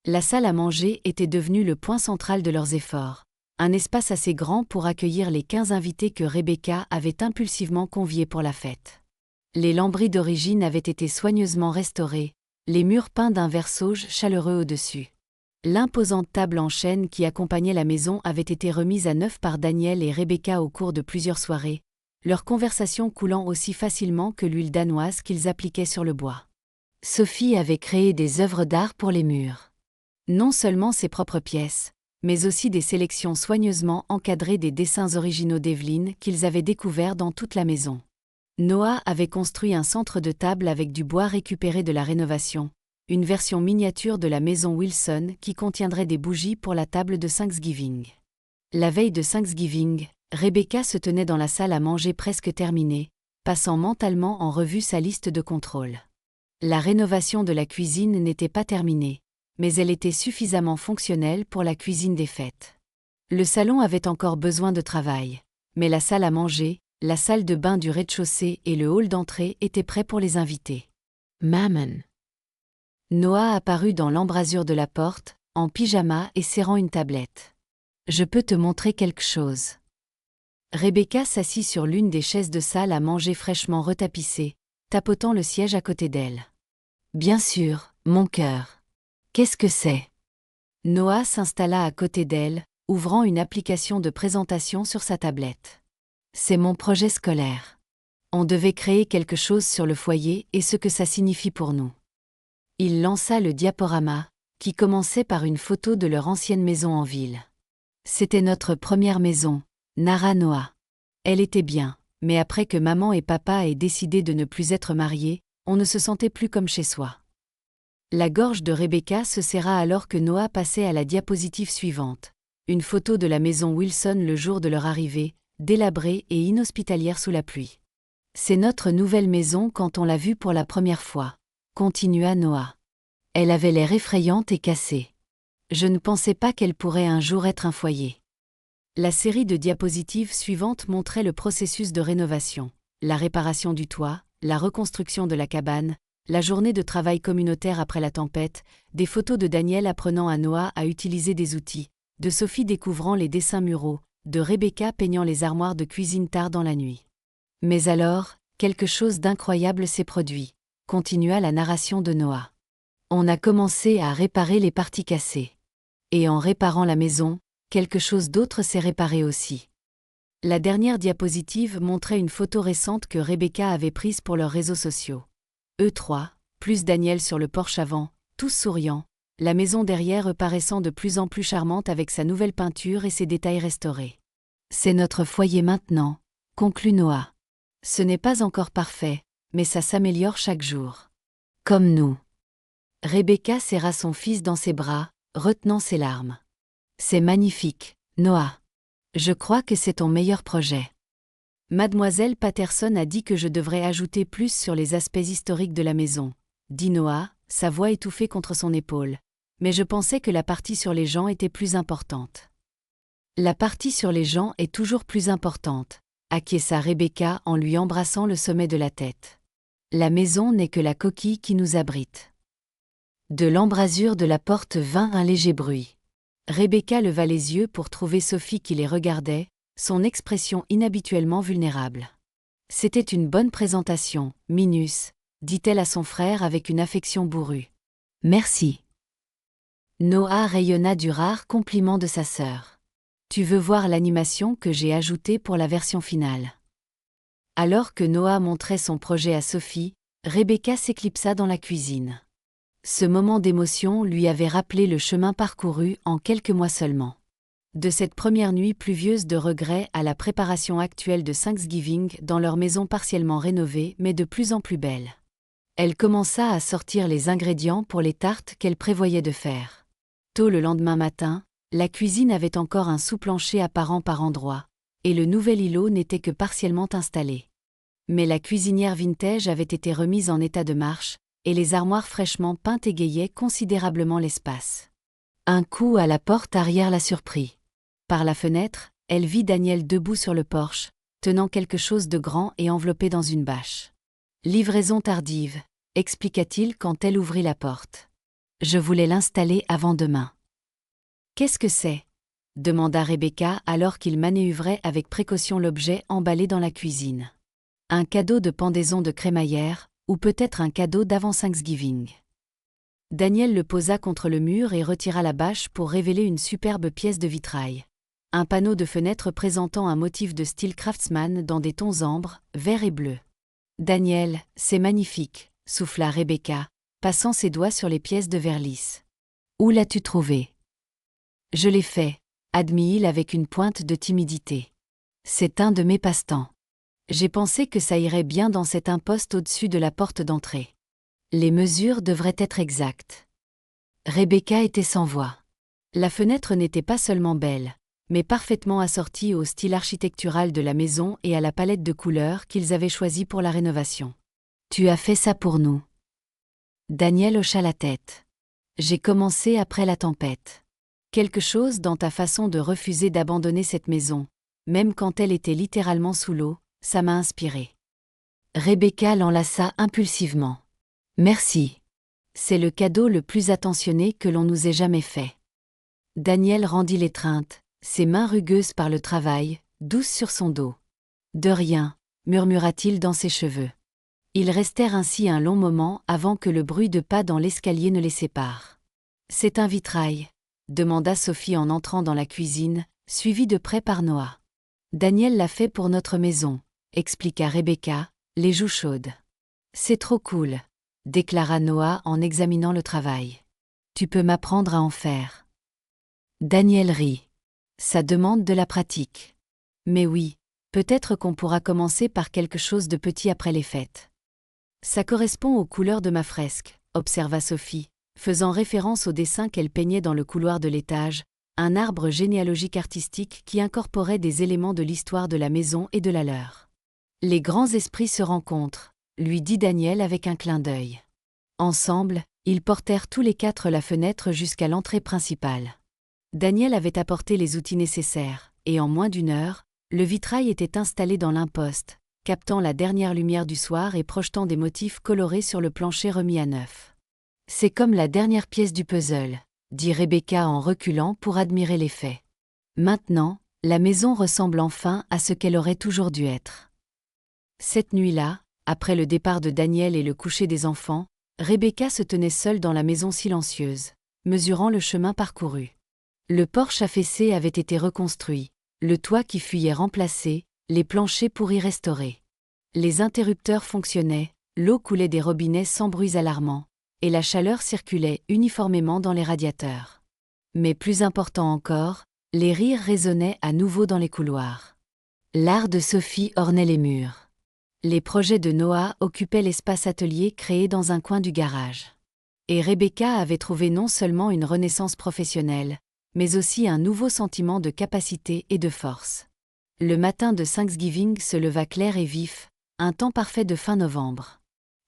La salle à manger était devenue le point central de leurs efforts, un espace assez grand pour accueillir les 15 invités que Rebecca avait impulsivement conviés pour la fête. Les lambris d'origine avaient été soigneusement restaurés, les murs peints d'un vert sauge chaleureux au-dessus. L'imposante table en chêne qui accompagnait la maison avait été remise à neuf par Daniel et Rebecca au cours de plusieurs soirées, leur conversation coulant aussi facilement que l'huile danoise qu'ils appliquaient sur le bois. Sophie avait créé des œuvres d'art pour les murs. Non seulement ses propres pièces, mais aussi des sélections soigneusement encadrées des dessins originaux d'Evelyn qu'ils avaient découverts dans toute la maison. Noah avait construit un centre de table avec du bois récupéré de la rénovation, une version miniature de la maison Wilson qui contiendrait des bougies pour la table de Thanksgiving. La veille de Thanksgiving, Rebecca se tenait dans la salle à manger presque terminée, passant mentalement en revue sa liste de contrôle. La rénovation de la cuisine n'était pas terminée, mais elle était suffisamment fonctionnelle pour la cuisine des fêtes. Le salon avait encore besoin de travail, mais la salle à manger, la salle de bain du rez-de-chaussée et le hall d'entrée étaient prêts pour les invités. Maman. Noah apparut dans l'embrasure de la porte, en pyjama et serrant une tablette. Je peux te montrer quelque chose. Rebecca s'assit sur l'une des chaises de salle à manger fraîchement retapissée, tapotant le siège à côté d'elle. Bien sûr, mon cœur. Qu'est-ce que c'est? Noah s'installa à côté d'elle, ouvrant une application de présentation sur sa tablette. C'est mon projet scolaire. On devait créer quelque chose sur le foyer et ce que ça signifie pour nous. Il lança le diaporama, qui commençait par une photo de leur ancienne maison en ville. C'était notre première maison, narra Noah. Elle était bien, mais après que maman et papa aient décidé de ne plus être mariés, on ne se sentait plus comme chez soi. La gorge de Rebecca se serra alors que Noah passait à la diapositive suivante. Une photo de la maison Wilson le jour de leur arrivée, délabrée et inhospitalière sous la pluie. C'est notre nouvelle maison quand on l'a vue pour la première fois, continua Noah. Elle avait l'air effrayante et cassée. Je ne pensais pas qu'elle pourrait un jour être un foyer. La série de diapositives suivantes montrait le processus de rénovation, la réparation du toit, la reconstruction de la cabane, la journée de travail communautaire après la tempête, des photos de Daniel apprenant à Noah à utiliser des outils, de Sophie découvrant les dessins muraux, de Rebecca peignant les armoires de cuisine tard dans la nuit. Mais alors, quelque chose d'incroyable s'est produit, continua la narration de Noah. On a commencé à réparer les parties cassées. Et en réparant la maison, quelque chose d'autre s'est réparé aussi. La dernière diapositive montrait une photo récente que Rebecca avait prise pour leurs réseaux sociaux. Eux trois, plus Daniel sur le porche avant, tous souriants, la maison derrière eux paraissant de plus en plus charmante avec sa nouvelle peinture et ses détails restaurés. C'est notre foyer maintenant, conclut Noah. Ce n'est pas encore parfait, mais ça s'améliore chaque jour. Comme nous. Rebecca serra son fils dans ses bras, retenant ses larmes. C'est magnifique, Noah. Je crois que c'est ton meilleur projet. Mademoiselle Patterson a dit que je devrais ajouter plus sur les aspects historiques de la maison, dit Noah, sa voix étouffée contre son épaule. Mais je pensais que la partie sur les gens était plus importante. La partie sur les gens est toujours plus importante, acquiesça Rebecca en lui embrassant le sommet de la tête. La maison n'est que la coquille qui nous abrite. De l'embrasure de la porte vint un léger bruit. Rebecca leva les yeux pour trouver Sophie qui les regardait, son expression inhabituellement vulnérable. C'était une bonne présentation, Minus, dit-elle à son frère avec une affection bourrue. Merci. Noah rayonna du rare compliment de sa sœur. Tu veux voir l'animation que j'ai ajoutée pour la version finale? Alors que Noah montrait son projet à Sophie, Rebecca s'éclipsa dans la cuisine. Ce moment d'émotion lui avait rappelé le chemin parcouru en quelques mois seulement. De cette première nuit pluvieuse de regrets à la préparation actuelle de Thanksgiving dans leur maison partiellement rénovée mais de plus en plus belle. Elle commença à sortir les ingrédients pour les tartes qu'elle prévoyait de faire. Tôt le lendemain matin, la cuisine avait encore un sous-plancher apparent par endroits, et le nouvel îlot n'était que partiellement installé. Mais la cuisinière vintage avait été remise en état de marche, et les armoires fraîchement peintes égayaient considérablement l'espace. Un coup à la porte arrière la surprit. Par la fenêtre, elle vit Daniel debout sur le porche, tenant quelque chose de grand et enveloppé dans une bâche. « Livraison tardive », expliqua-t-il quand elle ouvrit la porte. « Je voulais l'installer avant demain. »« Qu'est-ce que c'est ?» demanda Rebecca alors qu'il manœuvrait avec précaution l'objet emballé dans la cuisine. Un cadeau de pendaison de crémaillère, ou peut-être un cadeau d'avant Thanksgiving. Daniel le posa contre le mur et retira la bâche pour révéler une superbe pièce de vitrail. Un panneau de fenêtre présentant un motif de style craftsman dans des tons ambre, vert et bleu. « Daniel, c'est magnifique », souffla Rebecca, passant ses doigts sur les pièces de verre lisse. « Où l'as-tu trouvé ?»« Je l'ai fait », admit-il avec une pointe de timidité. « C'est un de mes passe-temps. J'ai pensé que ça irait bien dans cet imposte au-dessus de la porte d'entrée. Les mesures devraient être exactes. » Rebecca était sans voix. La fenêtre n'était pas seulement belle, mais parfaitement assortie au style architectural de la maison et à la palette de couleurs qu'ils avaient choisie pour la rénovation. « Tu as fait ça pour nous ?» Daniel hocha la tête. « J'ai commencé après la tempête. Quelque chose dans ta façon de refuser d'abandonner cette maison, même quand elle était littéralement sous l'eau, ça m'a inspiré. » Rebecca l'enlaça impulsivement. « Merci. C'est le cadeau le plus attentionné que l'on nous ait jamais fait. » Daniel rendit l'étreinte, ses mains rugueuses par le travail, douces sur son dos. « De rien », murmura-t-il dans ses cheveux. Ils restèrent ainsi un long moment avant que le bruit de pas dans l'escalier ne les sépare. « C'est un vitrail ?» demanda Sophie en entrant dans la cuisine, suivie de près par Noah. « Daniel l'a fait pour notre maison », expliqua Rebecca, les joues chaudes. « C'est trop cool », déclara Noah en examinant le travail. « Tu peux m'apprendre à en faire. » Daniel rit. Ça demande de la pratique. Mais oui, peut-être qu'on pourra commencer par quelque chose de petit après les fêtes. Ça correspond aux couleurs de ma fresque, observa Sophie, faisant référence au dessin qu'elle peignait dans le couloir de l'étage, un arbre généalogique artistique qui incorporait des éléments de l'histoire de la maison et de la leur. Les grands esprits se rencontrent, lui dit Daniel avec un clin d'œil. Ensemble, ils portèrent tous les quatre la fenêtre jusqu'à l'entrée principale. Daniel avait apporté les outils nécessaires, et en moins d'une heure, le vitrail était installé dans l'imposte, captant la dernière lumière du soir et projetant des motifs colorés sur le plancher remis à neuf. « C'est comme la dernière pièce du puzzle », dit Rebecca en reculant pour admirer l'effet. Maintenant, la maison ressemble enfin à ce qu'elle aurait toujours dû être. Cette nuit-là, après le départ de Daniel et le coucher des enfants, Rebecca se tenait seule dans la maison silencieuse, mesurant le chemin parcouru. Le porche affaissé avait été reconstruit, le toit qui fuyait remplacé, les planchers pourris restaurés. Les interrupteurs fonctionnaient, l'eau coulait des robinets sans bruits alarmants, et la chaleur circulait uniformément dans les radiateurs. Mais plus important encore, les rires résonnaient à nouveau dans les couloirs. L'art de Sophie ornait les murs. Les projets de Noah occupaient l'espace atelier créé dans un coin du garage. Et Rebecca avait trouvé non seulement une renaissance professionnelle, mais aussi un nouveau sentiment de capacité et de force. Le matin de Thanksgiving se leva clair et vif, un temps parfait de fin novembre.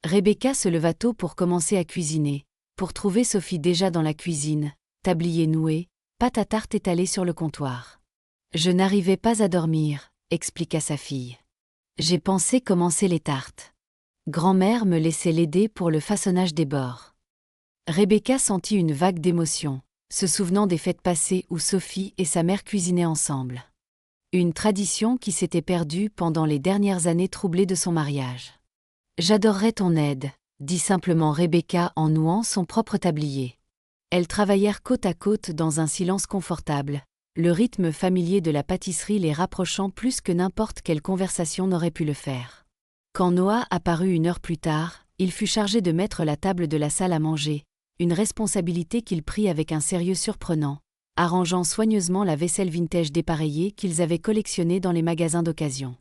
Rebecca se leva tôt pour commencer à cuisiner, pour trouver Sophie déjà dans la cuisine, tablier noué, pâte à tarte étalée sur le comptoir. « Je n'arrivais pas à dormir », expliqua sa fille. « J'ai pensé commencer les tartes. Grand-mère me laissait l'aider pour le façonnage des bords. » Rebecca sentit une vague d'émotion, se souvenant des fêtes passées où Sophie et sa mère cuisinaient ensemble. Une tradition qui s'était perdue pendant les dernières années troublées de son mariage. « J'adorerais ton aide », dit simplement Rebecca en nouant son propre tablier. Elles travaillèrent côte à côte dans un silence confortable, le rythme familier de la pâtisserie les rapprochant plus que n'importe quelle conversation n'aurait pu le faire. Quand Noah apparut une heure plus tard, il fut chargé de mettre la table de la salle à manger, une responsabilité qu'il prit avec un sérieux surprenant, arrangeant soigneusement la vaisselle vintage dépareillée qu'ils avaient collectionnée dans les magasins d'occasion.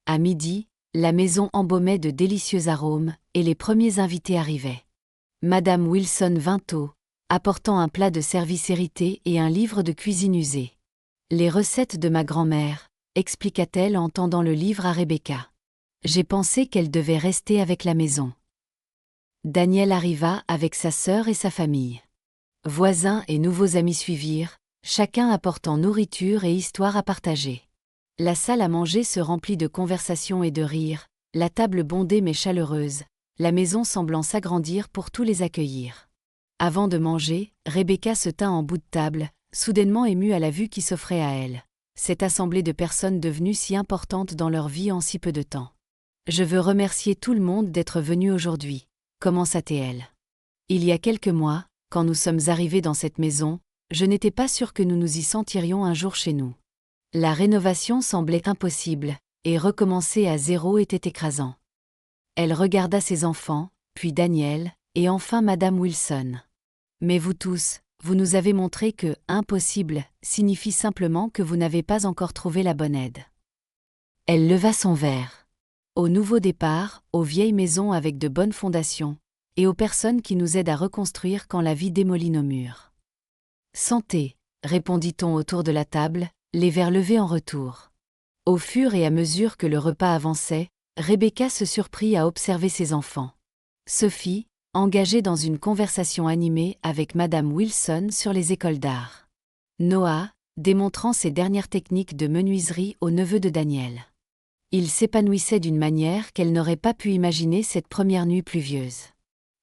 À midi, la maison embaumait de délicieux arômes et les premiers invités arrivaient. Madame Wilson vint tôt, apportant un plat de service hérité et un livre de cuisine usée. « Les recettes de ma grand-mère », expliqua-t-elle en tendant le livre à Rebecca. « J'ai pensé qu'elle devait rester avec la maison. » Daniel arriva avec sa sœur et sa famille. Voisins et nouveaux amis suivirent, chacun apportant nourriture et histoire à partager. La salle à manger se remplit de conversations et de rires, la table bondée mais chaleureuse, la maison semblant s'agrandir pour tous les accueillir. Avant de manger, Rebecca se tint en bout de table, soudainement émue à la vue qui s'offrait à elle, cette assemblée de personnes devenues si importantes dans leur vie en si peu de temps. Je veux remercier tout le monde d'être venu aujourd'hui, commença-t-elle. Il y a quelques mois, quand nous sommes arrivés dans cette maison, je n'étais pas sûre que nous nous y sentirions un jour chez nous. La rénovation semblait impossible, et recommencer à zéro était écrasant. Elle regarda ses enfants, puis Daniel, et enfin Madame Wilson. Mais vous tous, vous nous avez montré que « impossible » signifie simplement que vous n'avez pas encore trouvé la bonne aide. Elle leva son verre. Au nouveau départ, aux vieilles maisons avec de bonnes fondations, et aux personnes qui nous aident à reconstruire quand la vie démolit nos murs. Santé, répondit-on autour de la table, les verres levés en retour. Au fur et à mesure que le repas avançait, Rebecca se surprit à observer ses enfants. Sophie, engagée dans une conversation animée avec Madame Wilson sur les écoles d'art. Noah, démontrant ses dernières techniques de menuiserie au neveu de Daniel. Il s'épanouissait d'une manière qu'elle n'aurait pas pu imaginer cette première nuit pluvieuse.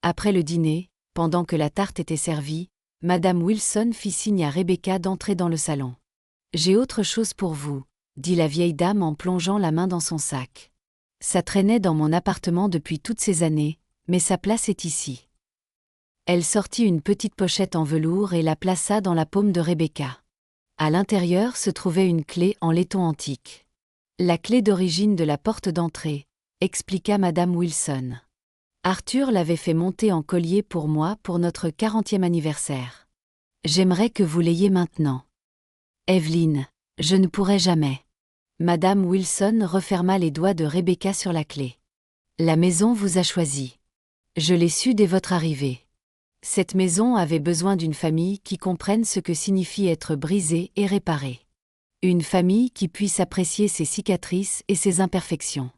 Après le dîner, pendant que la tarte était servie, Madame Wilson fit signe à Rebecca d'entrer dans le salon. « J'ai autre chose pour vous », dit la vieille dame en plongeant la main dans son sac. « Ça traînait dans mon appartement depuis toutes ces années, mais sa place est ici. » Elle sortit une petite pochette en velours et la plaça dans la paume de Rebecca. À l'intérieur se trouvait une clé en laiton antique. « La clé d'origine de la porte d'entrée », expliqua Madame Wilson. « Arthur l'avait fait monter en collier pour moi pour notre 40e anniversaire. J'aimerais que vous l'ayez maintenant. » « Evelyn, je ne pourrai jamais. » Madame Wilson referma les doigts de Rebecca sur la clé. « La maison vous a choisi. Je l'ai su dès votre arrivée. Cette maison avait besoin d'une famille qui comprenne ce que signifie être brisée et réparée. Une famille qui puisse apprécier ses cicatrices et ses imperfections. »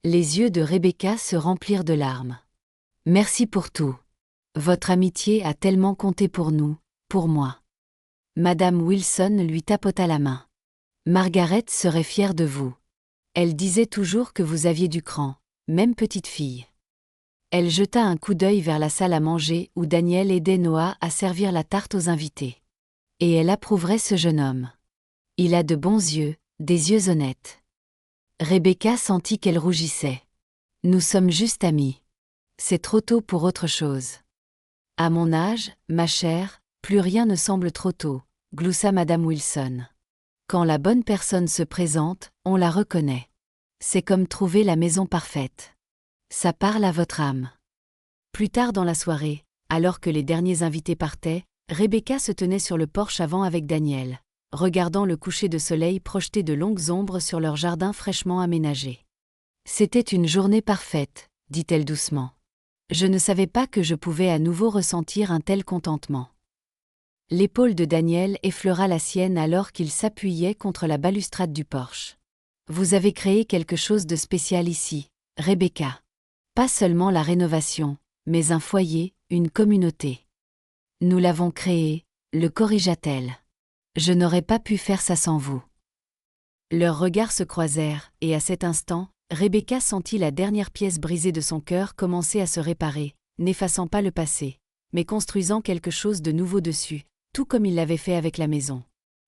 Les yeux de Rebecca se remplirent de larmes. « Merci pour tout. Votre amitié a tellement compté pour nous, pour moi. » Madame Wilson lui tapota la main. « Margaret serait fière de vous. Elle disait toujours que vous aviez du cran, même petite fille. » Elle jeta un coup d'œil vers la salle à manger où Daniel aidait Noah à servir la tarte aux invités. Et elle approuverait ce jeune homme. Il a de bons yeux, des yeux honnêtes. Rebecca sentit qu'elle rougissait. « Nous sommes juste amis. C'est trop tôt pour autre chose. »« À mon âge, ma chère, plus rien ne semble trop tôt, » gloussa Madame Wilson. « Quand la bonne personne se présente, on la reconnaît. C'est comme trouver la maison parfaite. Ça parle à votre âme. » Plus tard dans la soirée, alors que les derniers invités partaient, Rebecca se tenait sur le porche avant avec Daniel, regardant le coucher de soleil projeter de longues ombres sur leur jardin fraîchement aménagé. « C'était une journée parfaite, » dit-elle doucement. « Je ne savais pas que je pouvais à nouveau ressentir un tel contentement. » L'épaule de Daniel effleura la sienne alors qu'il s'appuyait contre la balustrade du porche. « Vous avez créé quelque chose de spécial ici, Rebecca. Pas seulement la rénovation, mais un foyer, une communauté. »« Nous l'avons créé, » le corrigea-t-elle. « Je n'aurais pas pu faire ça sans vous. » Leurs regards se croisèrent, et à cet instant, Rebecca sentit la dernière pièce brisée de son cœur commencer à se réparer, n'effaçant pas le passé, mais construisant quelque chose de nouveau dessus, tout comme il l'avait fait avec la maison.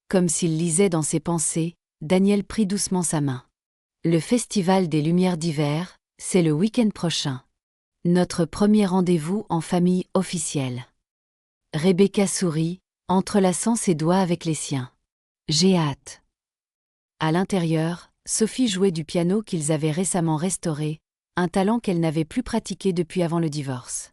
Comme s'il lisait dans ses pensées, Daniel prit doucement sa main. « Le Festival des Lumières d'hiver, c'est le week-end prochain. Notre premier rendez-vous en famille officiel. » Rebecca sourit, entrelaçant ses doigts avec les siens. « J'ai hâte. » À l'intérieur, Sophie jouait du piano qu'ils avaient récemment restauré, un talent qu'elle n'avait plus pratiqué depuis avant le divorce.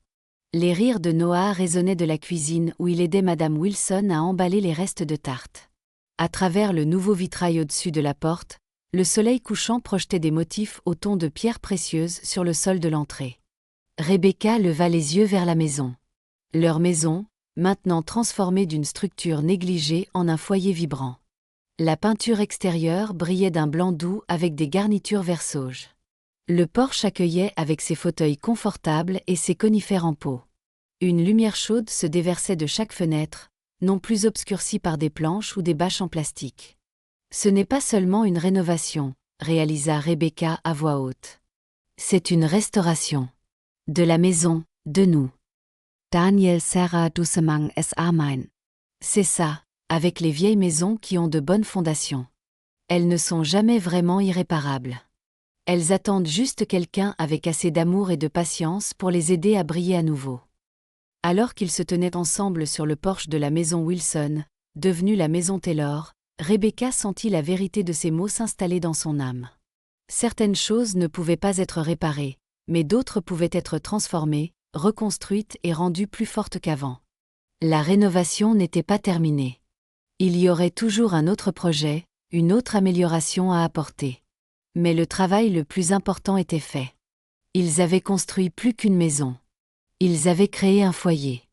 Les rires de Noah résonnaient de la cuisine où il aidait Madame Wilson à emballer les restes de tarte. À travers le nouveau vitrail au-dessus de la porte, le soleil couchant projetait des motifs au ton de pierres précieuses sur le sol de l'entrée. Rebecca leva les yeux vers la maison. Leur maison, maintenant transformée d'une structure négligée en un foyer vibrant. La peinture extérieure brillait d'un blanc doux avec des garnitures vert sauge. Le porche accueillait avec ses fauteuils confortables et ses conifères en pot. Une lumière chaude se déversait de chaque fenêtre, non plus obscurcie par des planches ou des bâches en plastique. « Ce n'est pas seulement une rénovation », réalisa Rebecca à voix haute. « C'est une restauration. De la maison, de nous. » Daniel serra doucement es Armin. C'est ça, avec les vieilles maisons qui ont de bonnes fondations. Elles ne sont jamais vraiment irréparables. Elles attendent juste quelqu'un avec assez d'amour et de patience pour les aider à briller à nouveau. Alors qu'ils se tenaient ensemble sur le porche de la maison Wilson, devenue la maison Taylor, Rebecca sentit la vérité de ces mots s'installer dans son âme. Certaines choses ne pouvaient pas être réparées, mais d'autres pouvaient être transformées, reconstruites et rendues plus fortes qu'avant. La rénovation n'était pas terminée. Il y aurait toujours un autre projet, une autre amélioration à apporter. Mais le travail le plus important était fait. Ils avaient construit plus qu'une maison. Ils avaient créé un foyer.